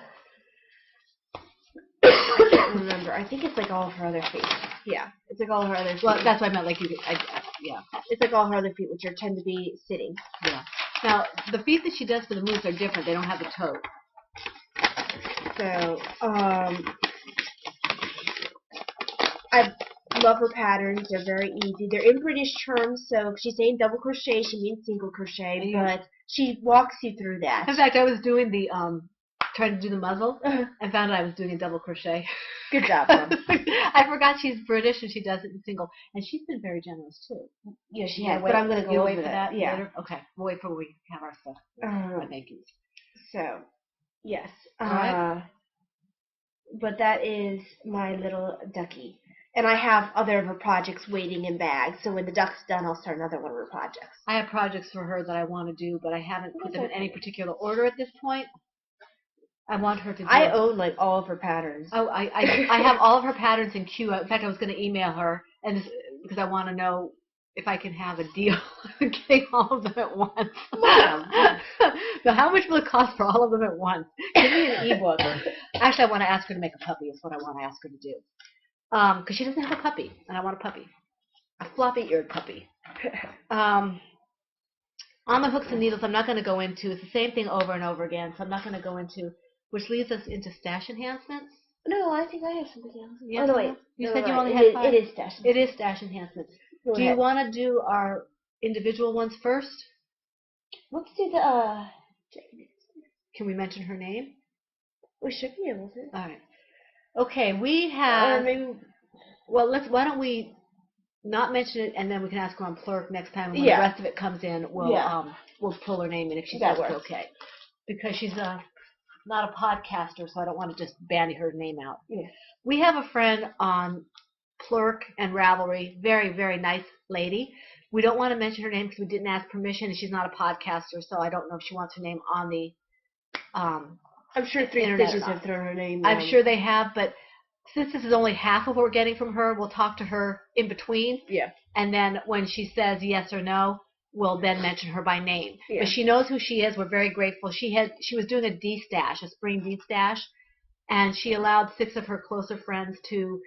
I can't remember. I think it's like all her other feet. Yeah, it's like all her other feet. Well, that's what I meant. Like yeah. It's like all her other feet, which tend to be sitting. Yeah. Now, the feet that she does for the moves are different. They don't have the toe. So, I love her patterns. They're very easy. They're in British terms, so she's saying double crochet, she means single crochet, but she walks you through that. In fact, I was doing the trying to do the muzzle and found out I was doing a double crochet. Good job, Mom. I forgot she's British and she does it in single, and she's been very generous too. Yeah, she has. But I'm going to go wait over for that. Yeah. Later? Okay, we'll wait for we have our stuff. Our thank yous. So, yes. All right. But that is my little ducky. And I have other of her projects waiting in bags, so when the duck's done, I'll start another one of her projects. I have projects for her that I want to do, but I haven't put them in any particular order at this point. I want her to do. I own like all of her patterns. Oh, I have all of her patterns in queue. In fact, I was going to email her and because I want to know if I can have a deal getting all of them at once. Wow. So how much will it cost for all of them at once? Give me an ebook. Actually, I want to ask her to make a puppy. Is what I want to ask her to do. Because she doesn't have a puppy, and I want a puppy, a floppy-eared puppy. On the hooks and needles, I'm not going to go into. It's the same thing over and over again, so I'm not going to go into. Which leads us into stash enhancements. No, I think I have something else. Yes, oh no, wait. You no, said you right. only had 5. It is stash. It is stash enhancements. Go Do you ahead. want to do our individual ones first? Let's do the. Can we mention her name? We should be able to. All right. Okay, we have. Or maybe. Well, Why don't we not mention it, and then we can ask her on Plurk next time. When the rest of it comes in, we'll pull her name in if she says it's okay. Because she's not a podcaster, so I don't want to just bandy her name out. Yeah. We have a friend on Plurk and Ravelry, very, very nice lady. We don't want to mention her name because we didn't ask permission, and she's not a podcaster, so I don't know if she wants her name on the I'm sure 3 internet Stitches have thrown her name. I'm sure they have, but since this is only half of what we're getting from her, we'll talk to her in between. Yeah. And then when she says yes or no, we'll then mention her by name. Yeah. But she knows who she is. We're very grateful. She was doing a D-stash, a spring D-stash, and she allowed 6 of her closer friends to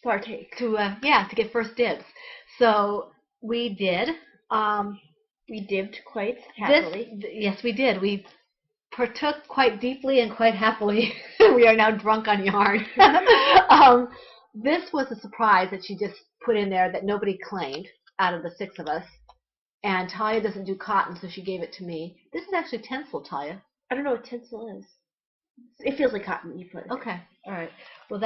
partake. To get first dibs. So we did. We dibbed quite happily. Yes, we did. We partook quite deeply and quite happily. We are now drunk on yarn. This was a surprise that she just put in there that nobody claimed out of the 6 of us. And Talia doesn't do cotton, so she gave it to me. This is actually tinsel, Talia. I don't know what tinsel is. It feels like cotton. You put it. Okay. All right. Well,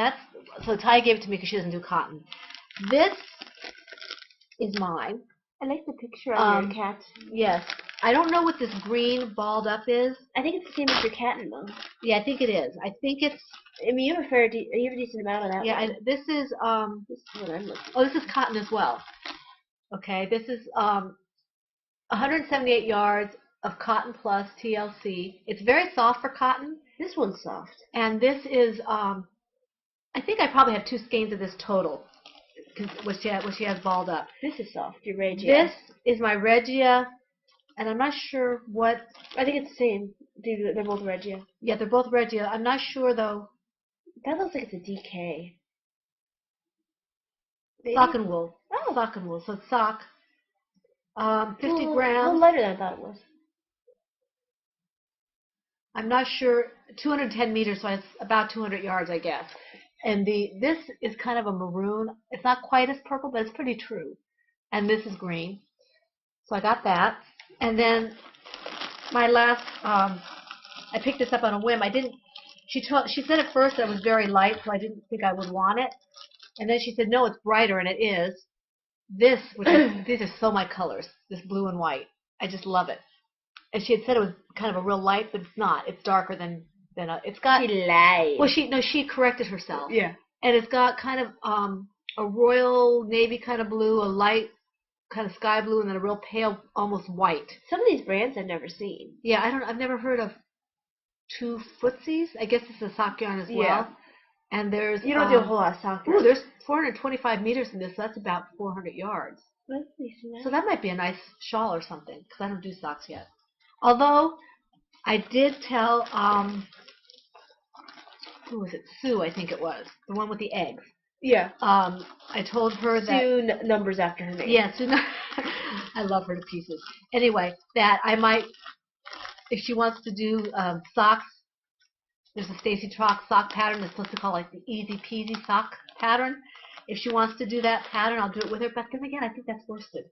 so Talia gave it to me because she doesn't do cotton. This is mine. I like the picture of your cat. Yes. I don't know what this green balled up is. I think it's the same as your cat, though. Yeah, I think it is. I think it's. I mean, you have a decent amount of that. Yeah, and this is. This is what I'm looking for. Oh, this is cotton as well. Okay, this is 178 yards of cotton plus TLC. It's very soft for cotton. This one's soft. And this is. I think I probably have 2 skeins of this total. What she has balled up. This is soft. Your Regia. This is my Regia. And I'm not sure what. I think it's the same. They're both Regia. Yeah, they're both Regia. I'm not sure though. That looks like it's a DK. Maybe? Sock and wool. Oh, sock and wool. So it's sock. 50 grams. A little lighter than I thought it was. I'm not sure. 210 meters, so it's about 200 yards, I guess. And this is kind of a maroon. It's not quite as purple, but it's pretty true. And this is green. So I got that. And then my last, I picked this up on a whim. She said at first that it was very light, so I didn't think I would want it. And then she said, no, it's brighter, and it is. These are so my colors, this blue and white. I just love it. And she had said it was kind of a real light, but it's not. It's darker than it's got. She lied. Well, she corrected herself. Yeah. And it's got kind of a royal navy kind of blue, a light kind of sky blue, and then a real pale, almost white. Some of these brands I've never seen. Yeah, I've never heard of 2 footsies. I guess it's a sock yarn as well. Yeah. And there's you don't do a whole lot of sock yarn. Ooh, there's 425 meters in this, so that's about 400 yards. So that might be a nice shawl or something, because I don't do socks yet. Although I did tell who was it? Sue, I think it was, the one with the eggs. Yeah. I told her that Sue numbers after her name. Yeah, Sue. I love her to pieces. Anyway, that I might, if she wants to do socks. There's a Stacy Trock sock pattern that's supposed to call like the easy peasy sock pattern. If she wants to do that pattern, I'll do it with her. But then again, I think that's worsted.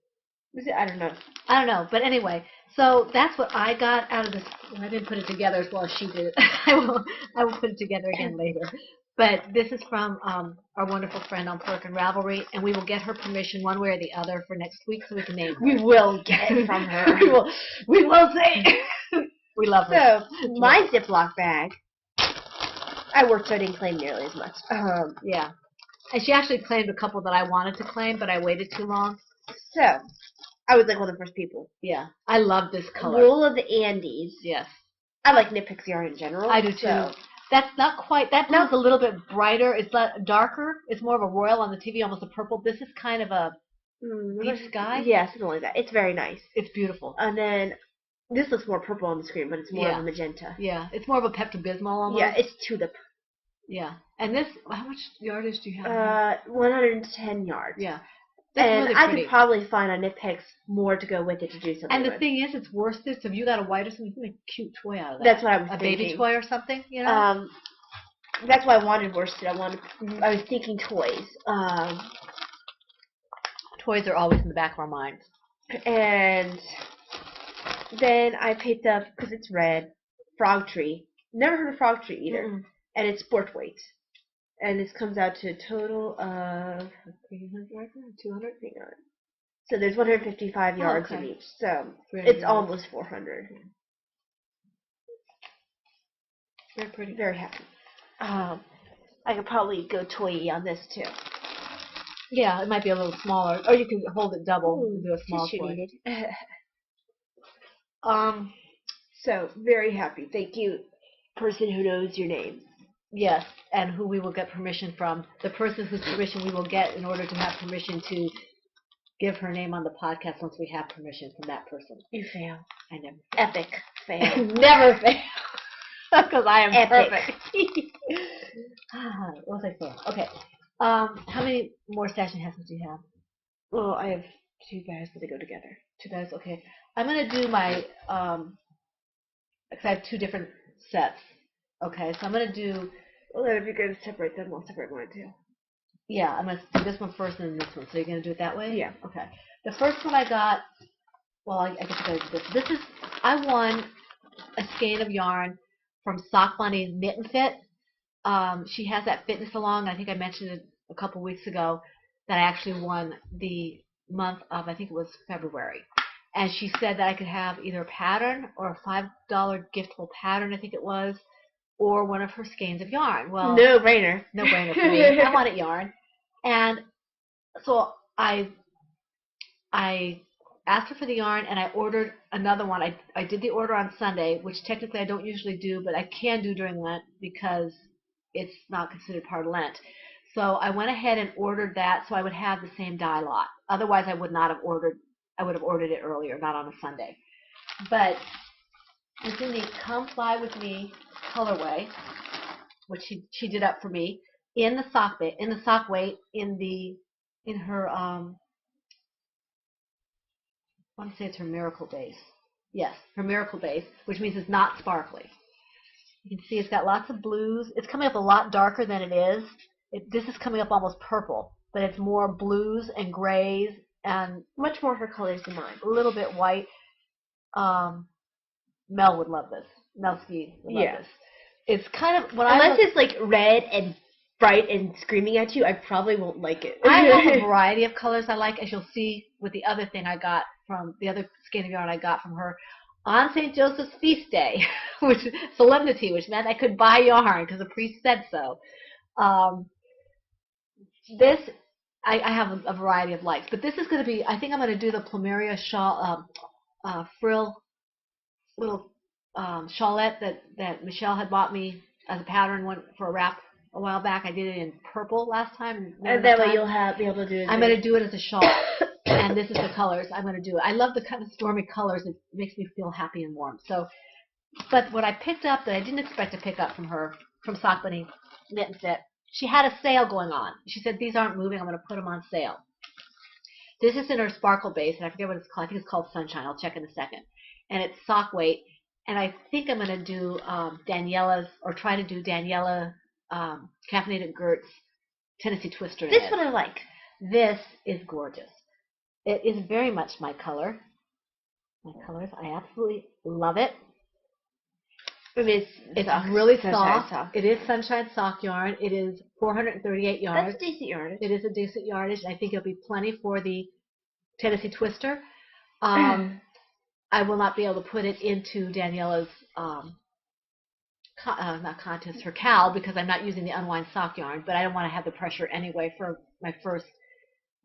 Is it? I don't know. I don't know. But anyway, so that's what I got out of this. I didn't put it together as well as she did. I will put it together again later. But this is from our wonderful friend on Plurk and Ravelry, and we will get her permission one way or the other for next week so we can name her. We will get it from her. we will say. We love her. So, my Ziploc bag. I worked, so I didn't claim nearly as much. Yeah. And she actually claimed a couple that I wanted to claim, but I waited too long. So, I was like one of the first people. Yeah. I love this color. Rule of the Andes. Yes. I like knit picks yarn in general. I do too. So. That's not quite. That one's a little bit brighter. It's not darker. It's more of a royal on the TV, almost a purple. This is kind of a deep sky. Yeah, something like that. It's very nice. It's beautiful. And then this looks more purple on the screen, but it's more of a magenta. Yeah, it's more of a Pepto-Bismol almost. Yeah, it's tulip. Yeah, and this, how much yardage do you have? 110 yards. Yeah. That's and really I pretty. could probably find on Knit Picks more to go with it to do something. And the with. thing is, it's worsted, so if you got a white or something, you can make a cute toy out of that. That's what I was thinking. A baby toy or something, you know? That's why I wanted worsted. I was thinking toys. Toys are always in the back of our minds. And then I picked up, because it's red, Frog Tree. Never heard of Frog Tree either. Mm-mm. And it's sport weight. And this comes out to a total of 300 yards, 200. So there's 155 yards in each. So it's almost 400. Very pretty. Very happy. I could probably go toy on this too. Yeah, it might be a little smaller, or you can hold it double and do a small toy. So very happy. Thank you, person who knows your name. Yes, and who we will get permission from. The person whose permission we will get in order to have permission to give her name on the podcast once we have permission from that person. You fail. I never fail. Epic fail. Never fail. Because I am epic. Perfect. What was I saying? Okay. How many more stashing hats do you have? Well, I have 2 bags that go together. 2 bags, okay. I'm going to do my, because I have 2 different sets. Okay, so I'm going to do... Well, then if you're going to separate them, I'll separate mine too. Yeah, I'm going to do this one first and then this one. So you're going to do it that way? Yeah. Okay. The first one I got, well, I guess I got to do this. This is, I won a skein of yarn from Sock Bunny's Knit and Fit. She has that fitness along. I think I mentioned it a couple weeks ago that I actually won the month of, I think it was February. And she said that I could have either a pattern or a $5 giftable pattern, I think it was, or one of her skeins of yarn. Well, no brainer. No brainer for me. I wanted yarn. And so I asked her for the yarn, and I ordered another one. I did the order on Sunday, which technically I don't usually do, but I can do during Lent because it's not considered part of Lent. So I went ahead and ordered that so I would have the same dye lot. Otherwise, I would not have ordered. I would have ordered it earlier, not on a Sunday. But it's in the Come Fly With Me colorway, which she did up for me in the sock weight, in her I want to say it's her Miracle Base. Yes, her Miracle Base, which means it's not sparkly. You can see it's got lots of blues. It's coming up a lot darker than it is. This is coming up almost purple, but it's more blues and grays and much more her colors than mine. A little bit white. Mel would love this. Mel Speed would love this. It's kind of unless it's like red and bright and screaming at you, I probably won't like it. I have a variety of colors I like, as you'll see with the other thing I got from the other skein of yarn I got from her on St. Joseph's feast day, which solemnity, which meant I could buy yarn because the priest said so. This I have a variety of likes, but this is going to be. I think I'm going to do the Plumeria shawl frill little shawlette that Michelle had bought me as a pattern one for a wrap a while back. I did it in purple last time. And that way you'll be able to do it. I'm going to do it as a shawl. And this is the colors I'm going to do it. I love the kind of stormy colors. It makes me feel happy and warm. So, but what I picked up that I didn't expect to pick up from her, from Sock Bunny Knit and Fit, she had a sale going on. She said, these aren't moving. I'm going to put them on sale. This is in her sparkle base, and I forget what it's called. I think it's called Sunshine. I'll check in a second. And it's sock weight. And I think I'm going to do Daniela's, or try to do Daniela Caffeinated Gert's Tennessee Twister. This one I like. This is gorgeous. It is very much my color. My colors. I absolutely love it. It's really soft. It is Sunshine sock yarn. It is 438 yards. That's a decent yardage. It is a decent yardage. I think it'll be plenty for the Tennessee Twister. I will not be able to put it into Daniela's, not contest, her cowl, because I'm not using the unwind sock yarn, but I don't want to have the pressure anyway for my first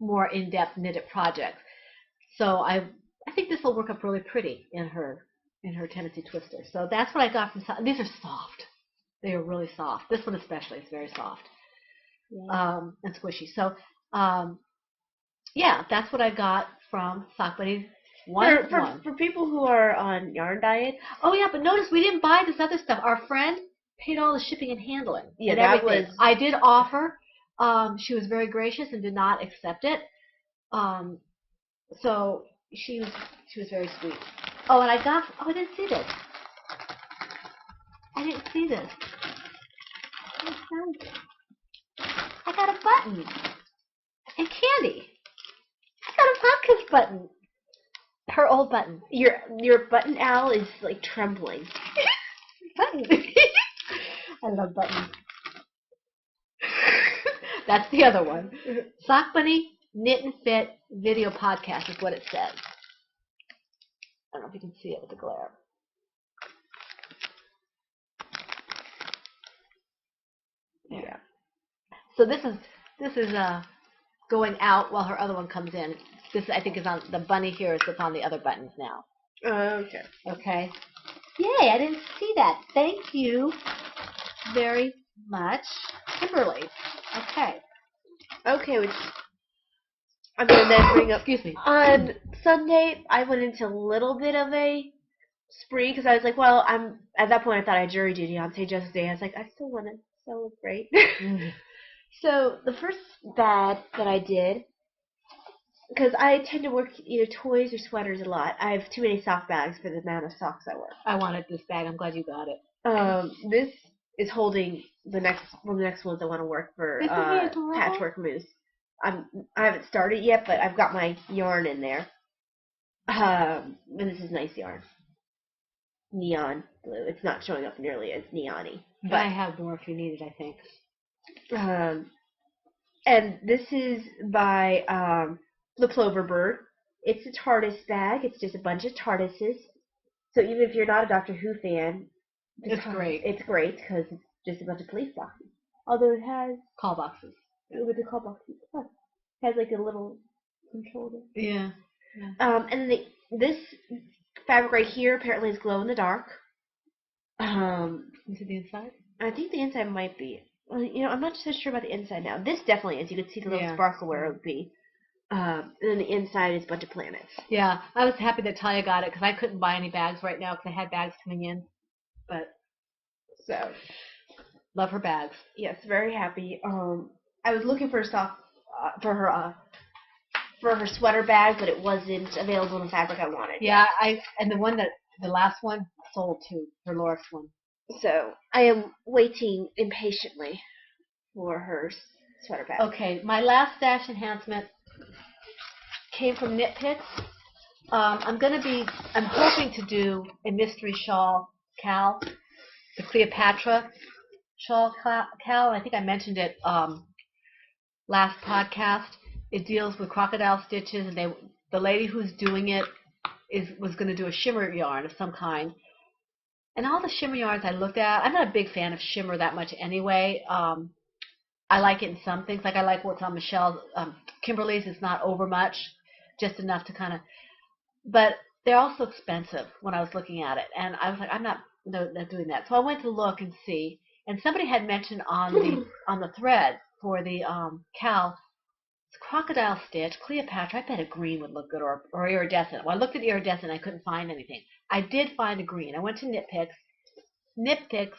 more in-depth knitted project. So I think this will work up really pretty in her in her Tennessee Twister. So that's what I got from. These are soft. They are really soft. This one especially is very soft. And squishy. So, yeah, that's what I got from Sock Buddy. For people who are on yarn diets. Oh yeah, but notice we didn't buy this other stuff. Our friend paid all the shipping and handling. Yeah, and that everything. was. I did offer. She was very gracious and did not accept it. So she was very sweet. Oh, and I didn't see this. I didn't see this. I got a button and candy. I got a podcast button. Her old button. Your button owl is like trembling. Button. I love buttons. That's the other one. Sock Bunny Knit and Fit Video Podcast is what it says. I don't know if you can see it with the glare. Yeah. So this is going out while her other one comes in. This I think is on the bunny here is what's on the other buttons now. Okay. Okay. Yay! I didn't see that. Thank you very much, Kimberly. Okay. Okay, which I'm gonna then bring up. Excuse me. On Sunday, I went into a little bit of a spree because I was like, well, I'm at that point I thought I had jury duty on St. Joseph's Day. I was like, I still want to celebrate. So the first bag that I did, because I tend to work either toys or sweaters a lot. I have too many sock bags for the amount of socks I wear. I wanted this bag. I'm glad you got it. This is holding one of the next ones I want to work for Patchwork Moose. I haven't started yet, but I've got my yarn in there. And this is nice yarn. Neon blue. It's not showing up nearly as neon-y. But I have more if you need it, I think. And this is by the Plover Bird. It's a TARDIS bag. It's just a bunch of TARDISes. So even if you're not a Doctor Who fan, it's great. It's great because it's just a bunch of police boxes. Although it has call boxes. With the call boxes. It has like a little controller. Yeah. And then this fabric right here apparently is glow in the dark. Is it the inside? I think the inside might be. Well, I'm not so sure about the inside now. This definitely is. You can see the little sparkle where it would be. And then the inside is a bunch of planets. Yeah, I was happy that Talia got it because I couldn't buy any bags right now because I had bags coming in. But so, love her bags. Yes, very happy. I was looking for stuff for her sweater bag, but it wasn't available in the fabric I wanted. Yeah, and the last one sold too, her Lorix one. So I am waiting impatiently for her sweater bag. Okay, my last stash enhancement came from Knit Picks. I'm hoping to do a mystery shawl cowl, the Cleopatra shawl cowl. I think I mentioned it last podcast. It deals with crocodile stitches, and the lady who's doing it was going to do a shimmer yarn of some kind. And all the shimmer yarns I looked at, I'm not a big fan of shimmer that much anyway. I like it in some things. Like I like what's on Michelle's, Kimberly's. It's not over much, just enough to kind of. But they're also expensive when I was looking at it, and I was like, I'm not doing that. So I went to look and see, and somebody had mentioned on the thread for the cowl, it's crocodile stitch, Cleopatra. I bet a green would look good, or iridescent. Well, I looked at iridescent, I couldn't find anything. I did find a green. I went to Knit Picks. Knit Picks,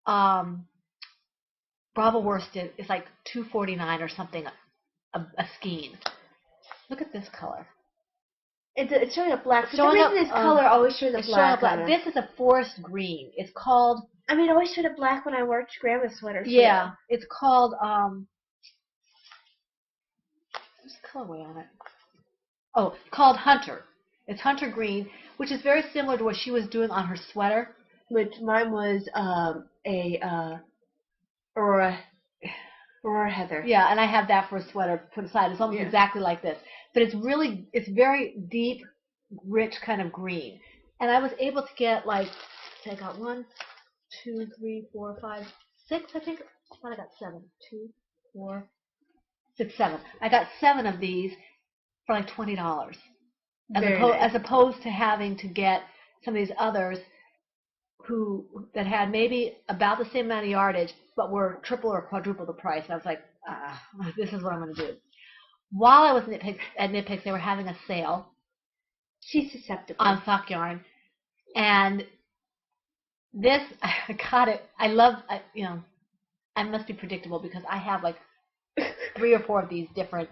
Bravo worsted is like $2.49 or something a skein. Look at this color. It's showing up black. For some reason, this color always shows up black. This is a forest green. It's called. I mean, it always showed up black when I wore grandma's sweater. Yeah, it's called. There's a colorway on it. Oh, called Hunter. It's Hunter Green, which is very similar to what she was doing on her sweater. Which mine was Aurora Heather. Yeah, and I have that for a sweater put aside. It's almost exactly like this. But it's very deep, rich kind of green. And I was able to get I got 1, 2, 3, 4, 5, 6, I think. I thought I got 7. 2, 4, 6, 7. I got 7 of these for like $20. As opposed to having to get some of these others that had maybe about the same amount of yardage, but were triple or quadruple the price. And I was like, this is what I'm going to do. While I was at Knit Picks, they were having a sale. She's susceptible. On sock yarn. And this, I got it. I love, I must be predictable because I have like 3 or 4 of these different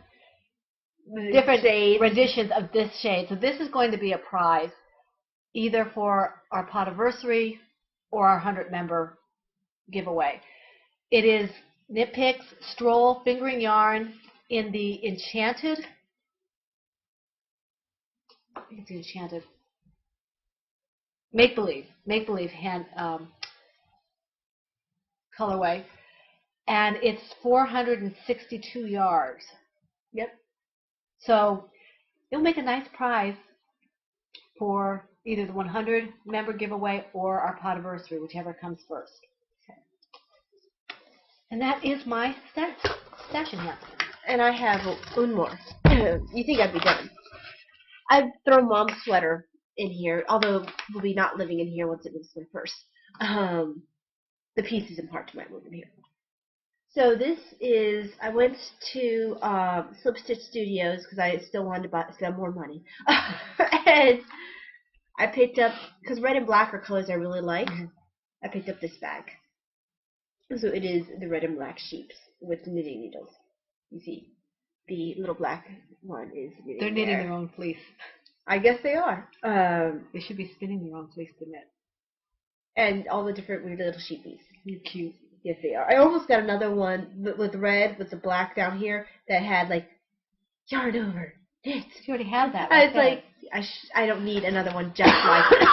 shades. renditions of this shade. So this is going to be a prize either for our Podiversary or our 100 member giveaway. It is Knit Picks Stroll Fingering Yarn in the Enchanted. I think it's the Enchanted. Make Believe hand colorway. And it's 462 yards. Yep. So it'll make a nice prize for either the 100 member giveaway or our Podiversary, whichever comes first. And that is my stash enhancement. And I have one more. You think I'd be done? I've thrown Mom's sweater in here, although we'll be not living in here once it moves in first. The pieces and parts might move in here. So this is, I went to Slip Stitch Studios because I still wanted to spend more money. And I picked up, because red and black are colors I really like, I picked up this bag. So it is the red and black sheeps with knitting needles. You see, the little black one is knitting. They're knitting their own fleece. I guess they are. They should be spinning their own fleece to knit. And all the different weird little sheepies. They're cute. Yes, they are. I almost got another one with red, with the black down here, that had like yarn over knit. You already have that. I was like, I don't need another one just like it.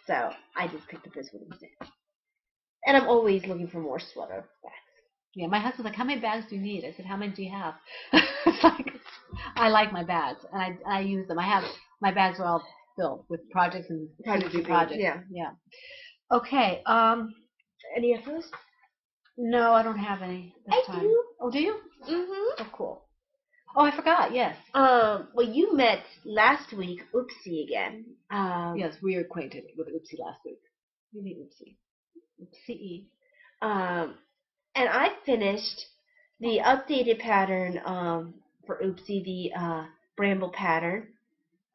So I just picked up this one instead. And I'm always looking for more sweater bags. Yeah, my husband's like, how many bags do you need? I said, how many do you have? It's like, I like my bags, and I use them. My bags are all filled with projects and projects. Yeah. Okay. Any of those? No, I don't have any this time. Do. Oh, do you? Mm-hmm. Oh, cool. Oh, I forgot. Yes. Well, you met last week, Oopsie again. Yes, we were acquainted with Oopsie last week. We meet Oopsie. Oopsie. And I finished the updated pattern for Oopsie, the Bramble pattern.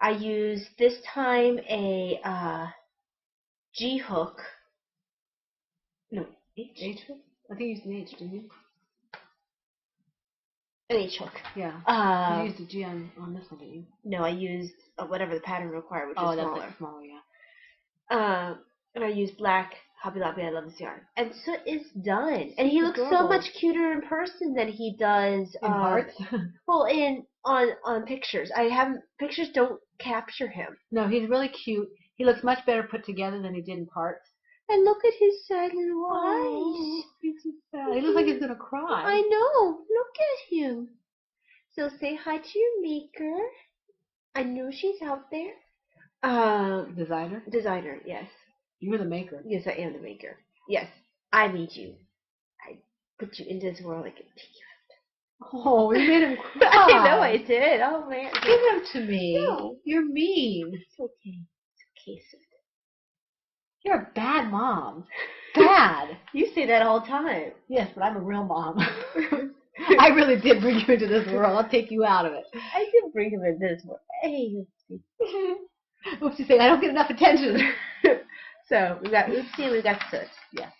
I used this time a G hook. No, H hook? I think you used an H, didn't you? An H hook. Yeah. You used a G on this one, didn't you? No, I used whatever the pattern required, which is smaller. Oh, that's like smaller, yeah. And I used black Hobby Lobby. I love this yarn. And so it's done. And he looks adorable. so much cuter in person than he does in parts. Well, on pictures. Pictures don't capture him. No, he's really cute. He looks much better put together than he did in parts. And look at his sad little eyes. Oh, he's so sad. He looks like he's gonna cry. I know. Look at him. So say hi to your maker. I know she's out there. Designer? Designer, yes. You're the maker. Yes, I am the maker. Yes, I made you. I put you into this world. I can take you out. Oh, you made him cry. I know I did. Oh, man. Give him to me. No. You're mean. It's okay. It's okay, sis. You're a bad mom. Bad. You say that all the time. Yes, but I'm a real mom. I really did bring you into this world. I'll take you out of it. I did bring him into this world. Hey, What's he saying? I don't get enough attention. So we got Oopsie and we got Soot. Yes.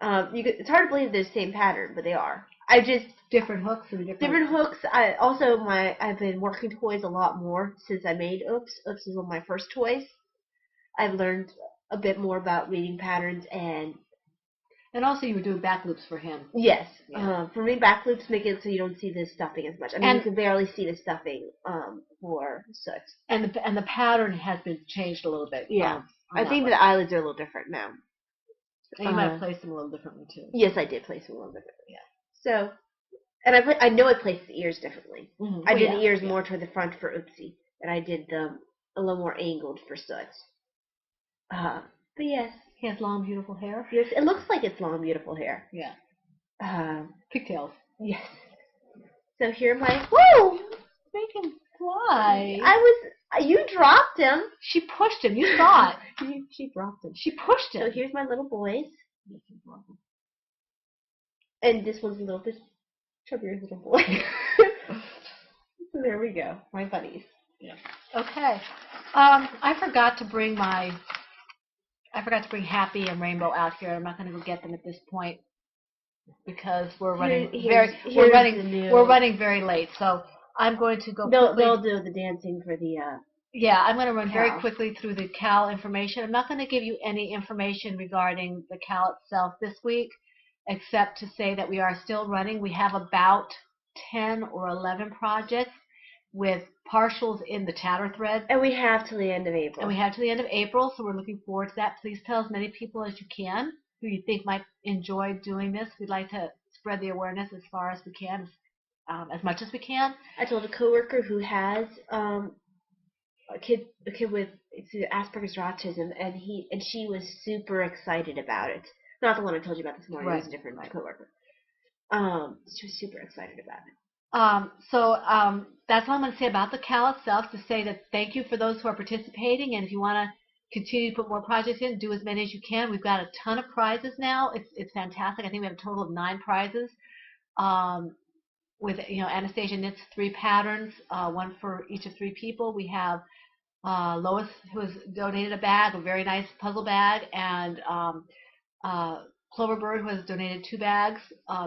It's hard to believe they're the same pattern, but they are. Different hooks and different hooks. I've been working toys a lot more since I made Oops. Oops is one of my first toys. I've learned a bit more about reading patterns and also you were doing back loops for him. Yes. Yeah. For me, back loops make it so you don't see the stuffing as much. I mean, you can barely see the stuffing for Soot. And the pattern has been changed a little bit. Yeah. I think the eyelids are a little different now. And you might have placed them a little differently too. Yes, I did place them a little differently. Yeah. So, and I know I placed the ears differently. Mm-hmm. I did the ears more toward the front for Oopsie, and I did them a little more angled for Soot. But yes. He has long, beautiful hair. Yes, it looks like it's long, beautiful hair. Yeah. Pigtails. Yes. So here are my... Woo! Make him fly. You dropped him. She pushed him. You saw it. She dropped him. She pushed him. So here's my little boys. And this one's a little bit chubbier little boy. So there we go. My buddies. Yeah. Okay. I forgot to bring Happy and Rainbow out here. I'm not going to go get them at this point because we're running very late. So I'm going to go. They'll do the dancing for the. Yeah, I'm going to run Cal. very quickly through the Cal information. I'm not going to give you any information regarding the Cal itself this week, except to say that we are still running. We have about 10 or 11 projects with partials in the chatter thread. And we have till the end of April. So we're looking forward to that. Please tell as many people as you can who you think might enjoy doing this. We'd like to spread the awareness as far as we can, as much as we can. I told a coworker who has a kid with Asperger's or autism, and she was super excited about it. Not the one I told you about this morning. Right. It was a different coworker. She was super excited about it. That's all I'm going to say about the Cal itself, to say that thank you for those who are participating, and if you want to continue to put more projects in, do as many as you can. We've got a ton of prizes now. It's fantastic. I think we have a total of 9 prizes. With Anastasia knits 3 patterns, 1 for each of 3 people. We have Lois, who has donated a bag, a very nice puzzle bag, and Cloverbird, who has donated 2 bags,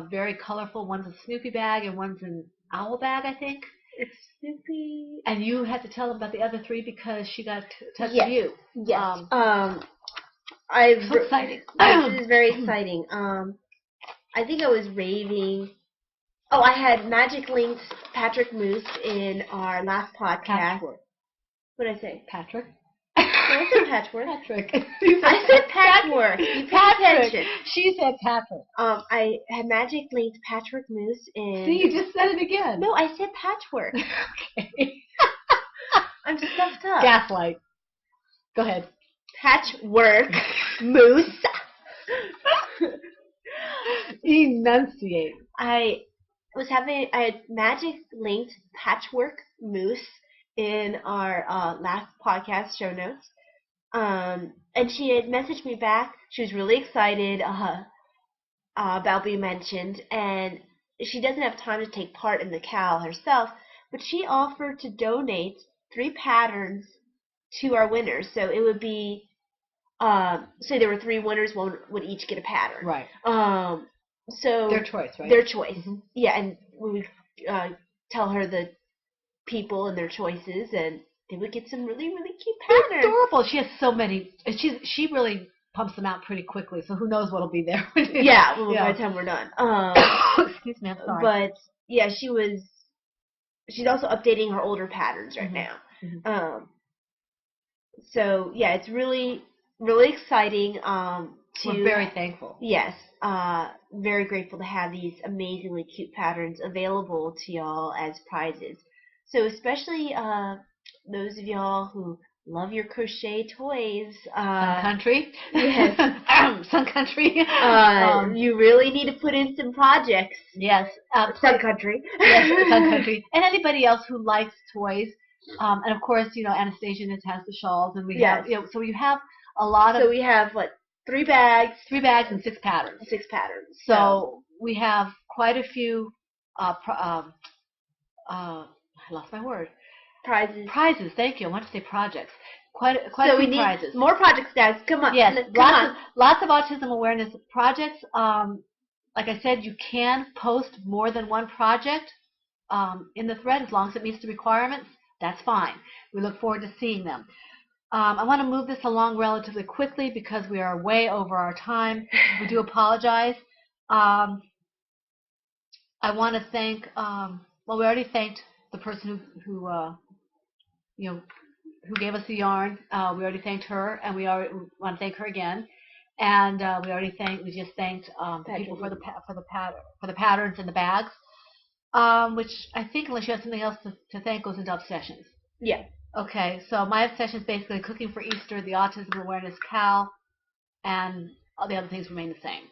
very colorful. One's a Snoopy bag and one's an owl bag, I think. It's Snoopy. And you had to tell them about the other 3 because she got touch of you. Yes. So exciting. This is very exciting. I think I was raving. Oh, I had Magic Linked Patrick Moose in our last podcast. Patchwork. What did I say? Patrick. No, I said patchwork. Patrick. I said patchwork. You pay attention. She said Patrick. I had Magic Linked Patchwork Moose in. See, you just said it again. No, I said patchwork. Okay. I'm stuffed up. Gaslight. Go ahead. Patchwork Moose. Enunciate. I had Magic Linked Patchwork Moose in our last podcast show notes. And she had messaged me back. She was really excited about being mentioned, and she doesn't have time to take part in the Cal herself, but she offered to donate 3 patterns to our winners. So it would be, say there were 3 winners, one would each get a pattern. Right. So their choice, right? Their choice. Mm-hmm. Yeah, and we would tell her the people and their choices, and they would get some really, really cute patterns. They're adorable. She has so many. She really pumps them out pretty quickly, so who knows what'll be there. By the time we're done. Excuse me, I'm sorry. But yeah, she's also updating her older patterns right now. Mm-hmm. So yeah, it's really, really exciting. We're very thankful. Yes, very grateful to have these amazingly cute patterns available to y'all as prizes. So especially those of y'all who love your crochet toys. Sun Country. Yes. Sun Country. You really need to put in some projects. Yes. Sun Country. Yes, Sun Country. And anybody else who likes toys. And of course, Anastasia has the shawls, and we have, so you have a lot of. So we have 3 bags. 3 bags and 6 patterns. 6 patterns. So we have quite a few. I lost my word. Prizes. Prizes. Thank you. I want to say projects. Quite a few prizes. More projects, guys. Come on. Yes. Lots of autism awareness projects. Like I said, you can post more than 1 project in the thread as long as it meets the requirements. That's fine. We look forward to seeing them. I want to move this along relatively quickly because we are way over our time. We do apologize. I want to thank. We already thanked the person who gave us the yarn. We already thanked her, and we want to thank her again. And we just thanked the people for the patterns and the bags, which I think, unless you have something else to thank, goes into obsessions. Yeah. Okay, so my obsession is basically cooking for Easter, the autism awareness Cal, and all the other things remain the same.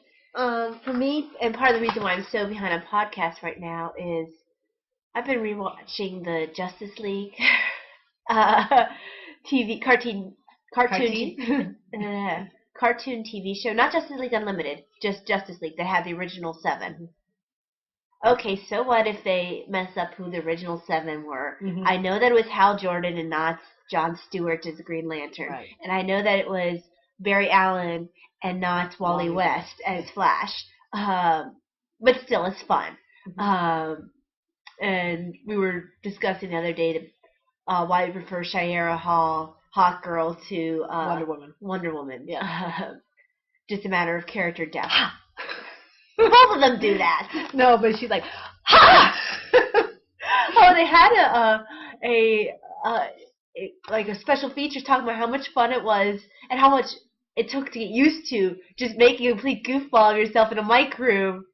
For me, and part of the reason why I'm so behind on podcasts right now is I've been rewatching the Justice League TV cartoon cartoon Cartoon? cartoon TV show, not Justice League Unlimited, just Justice League that had the original 7. Okay, so what if they mess up who the original 7 were? Mm-hmm. I know that it was Hal Jordan and not John Stewart as the Green Lantern. Right. And I know that it was Barry Allen and not Wally West as Flash. But still, it's fun. Mm-hmm. And we were discussing the other day why we prefer Shayera Hawk Girl to Wonder Woman. Yeah. Just a matter of character depth. Both of them do that. No, but she's like, ha! Oh, they had a special feature talking about how much fun it was and how much it took to get used to just making a complete goofball of yourself in a mic room,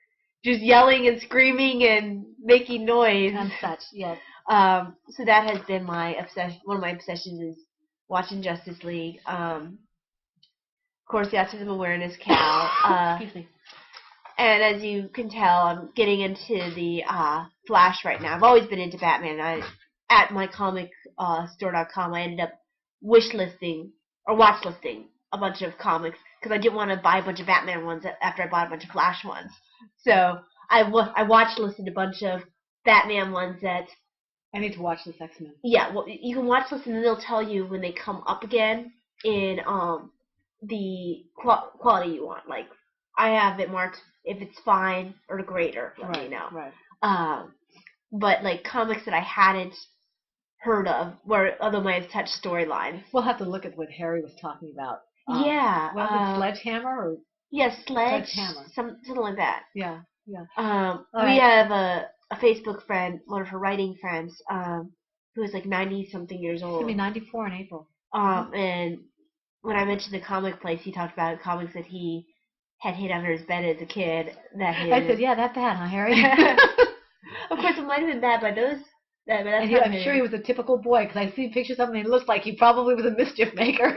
just yelling and screaming and making noise and such. Yes. So that has been my obsession. One of my obsessions is watching Justice League. Of course, the Autism Awareness Cal. Excuse me. And as you can tell, I'm getting into the Flash right now. I've always been into Batman. At mycomicstore.com, I ended up watchlisting a bunch of comics because I didn't want to buy a bunch of Batman ones after I bought a bunch of Flash ones. So I watchlisted a bunch of Batman ones that I need to watch this X-Men. Yeah, well, you can watch this and then they'll tell you when they come up again in the quality you want. Like, I have it marked if it's fine or greater, let me know. Right. But like comics that I hadn't heard of, where although my have touched storylines. We'll have to look at what Harry was talking about. Yeah. Was it Sledgehammer or? Yeah, Sledgehammer. Something like that. Yeah. We have a Facebook friend, one of her writing friends, who is like 90-something years old. She's gonna be 94 in April. And when I mentioned the comic place, he talked about comics that he had hid under his bed as a kid. I said, yeah, that bad, huh, Harry? Of course, it might have been bad by those. I'm sure he was a typical boy because I see pictures of him and he looks like he probably was a mischief maker.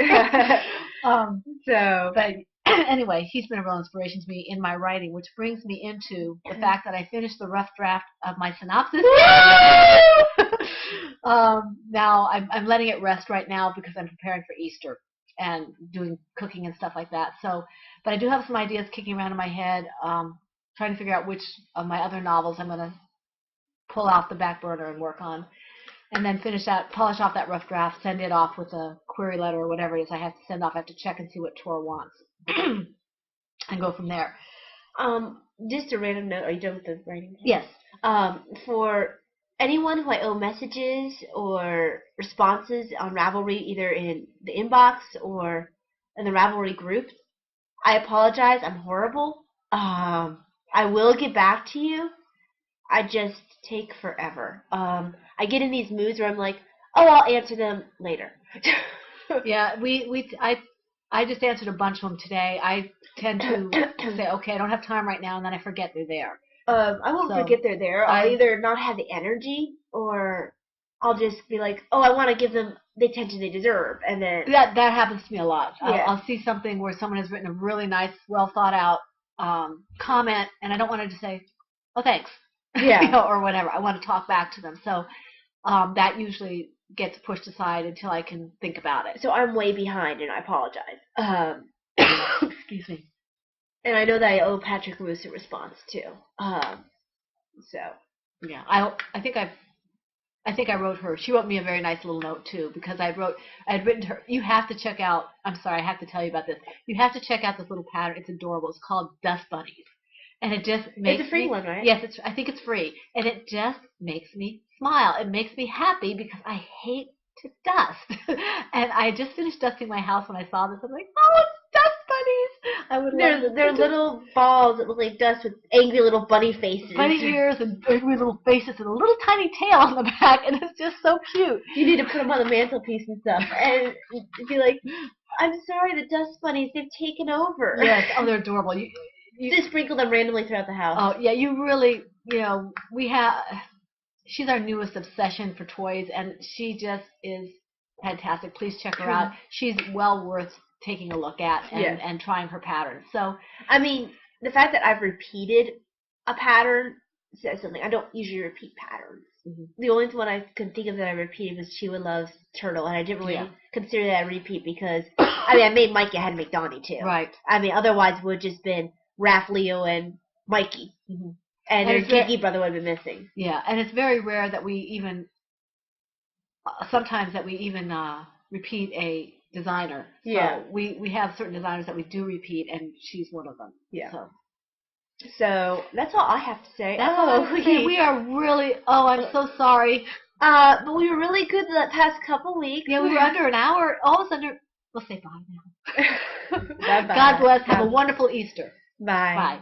But anyway, he's been a real inspiration to me in my writing, which brings me into the fact that I finished the rough draft of my synopsis. Now I'm letting it rest right now because I'm preparing for Easter and doing cooking and stuff like that. But I do have some ideas kicking around in my head, trying to figure out which of my other novels I'm going to pull off the back burner and work on, and then polish off that rough draft, send it off with a query letter or whatever it is I have to send off. I have to check and see what Tor wants, and go from there. Just a random note. Are you done with the writing? Yes. For anyone who I owe messages or responses on Ravelry, either in the inbox or in the Ravelry group, I apologize. I'm horrible. I will get back to you. I just take forever. I get in these moods where I'm like, oh, I'll answer them later. Yeah, I just answered a bunch of them today. I tend to say, okay, I don't have time right now, and then I forget they're there. I won't forget they're there. I'll either not have the energy, or I'll just be like, oh, I want to give them the attention they deserve, and then that happens to me a lot. Yeah. I'll see something where someone has written a really nice, well thought out comment, and I don't want to just say, oh, thanks, yeah, or whatever. I want to talk back to them. So that usually gets pushed aside until I can think about it. So I'm way behind, and I apologize. Excuse me. And I know that I owe Patrick Moose a response too. So yeah, I think I wrote her. She wrote me a very nice little note too, because I had written to her. You have to check out. I'm sorry, I have to tell you about this. You have to check out this little pattern. It's adorable. It's called Dust Bunnies, and it just makes it's a free one, right? Yes, I think it's free, and it just makes me smile. It makes me happy because I hate to dust, and I just finished dusting my house when I saw this. I'm like, oh, it's Dust Bunnies. I would love. They're little balls that look like dust with angry little bunny faces. Bunny ears and angry little faces and a little tiny tail on the back, and it's just so cute. You need to put them on the mantelpiece and stuff, and be like, I'm sorry, the Dust Bunnies, they've taken over. Yes, oh, they're adorable. You just sprinkle them randomly throughout the house. Oh, yeah, you really, she's our newest obsession for toys, and she just is fantastic. Please check her out. She's well worth taking a look at and trying her patterns. So, I mean, the fact that I've repeated a pattern says something. I don't usually repeat patterns. The only one I could think of that I repeated was Sheila Loves Turtle, and I didn't really consider that a repeat because, I mean, I made Mikey, I had to make Donnie too. Right. I mean, otherwise it would have just been Raph, Leo, and Mikey. And their geeky brother would have been missing. Yeah, and it's very rare that we even, sometimes that we even repeat a designer. So we have certain designers that we do repeat, and she's one of them. Yeah. So that's all I have to say. That's all I have to say. We are really, I'm so sorry. But we were really good the past couple weeks. Yeah, we were under an hour, almost under, we'll say bye now. Bye-bye. God bless. Have a wonderful Easter. Bye. Bye.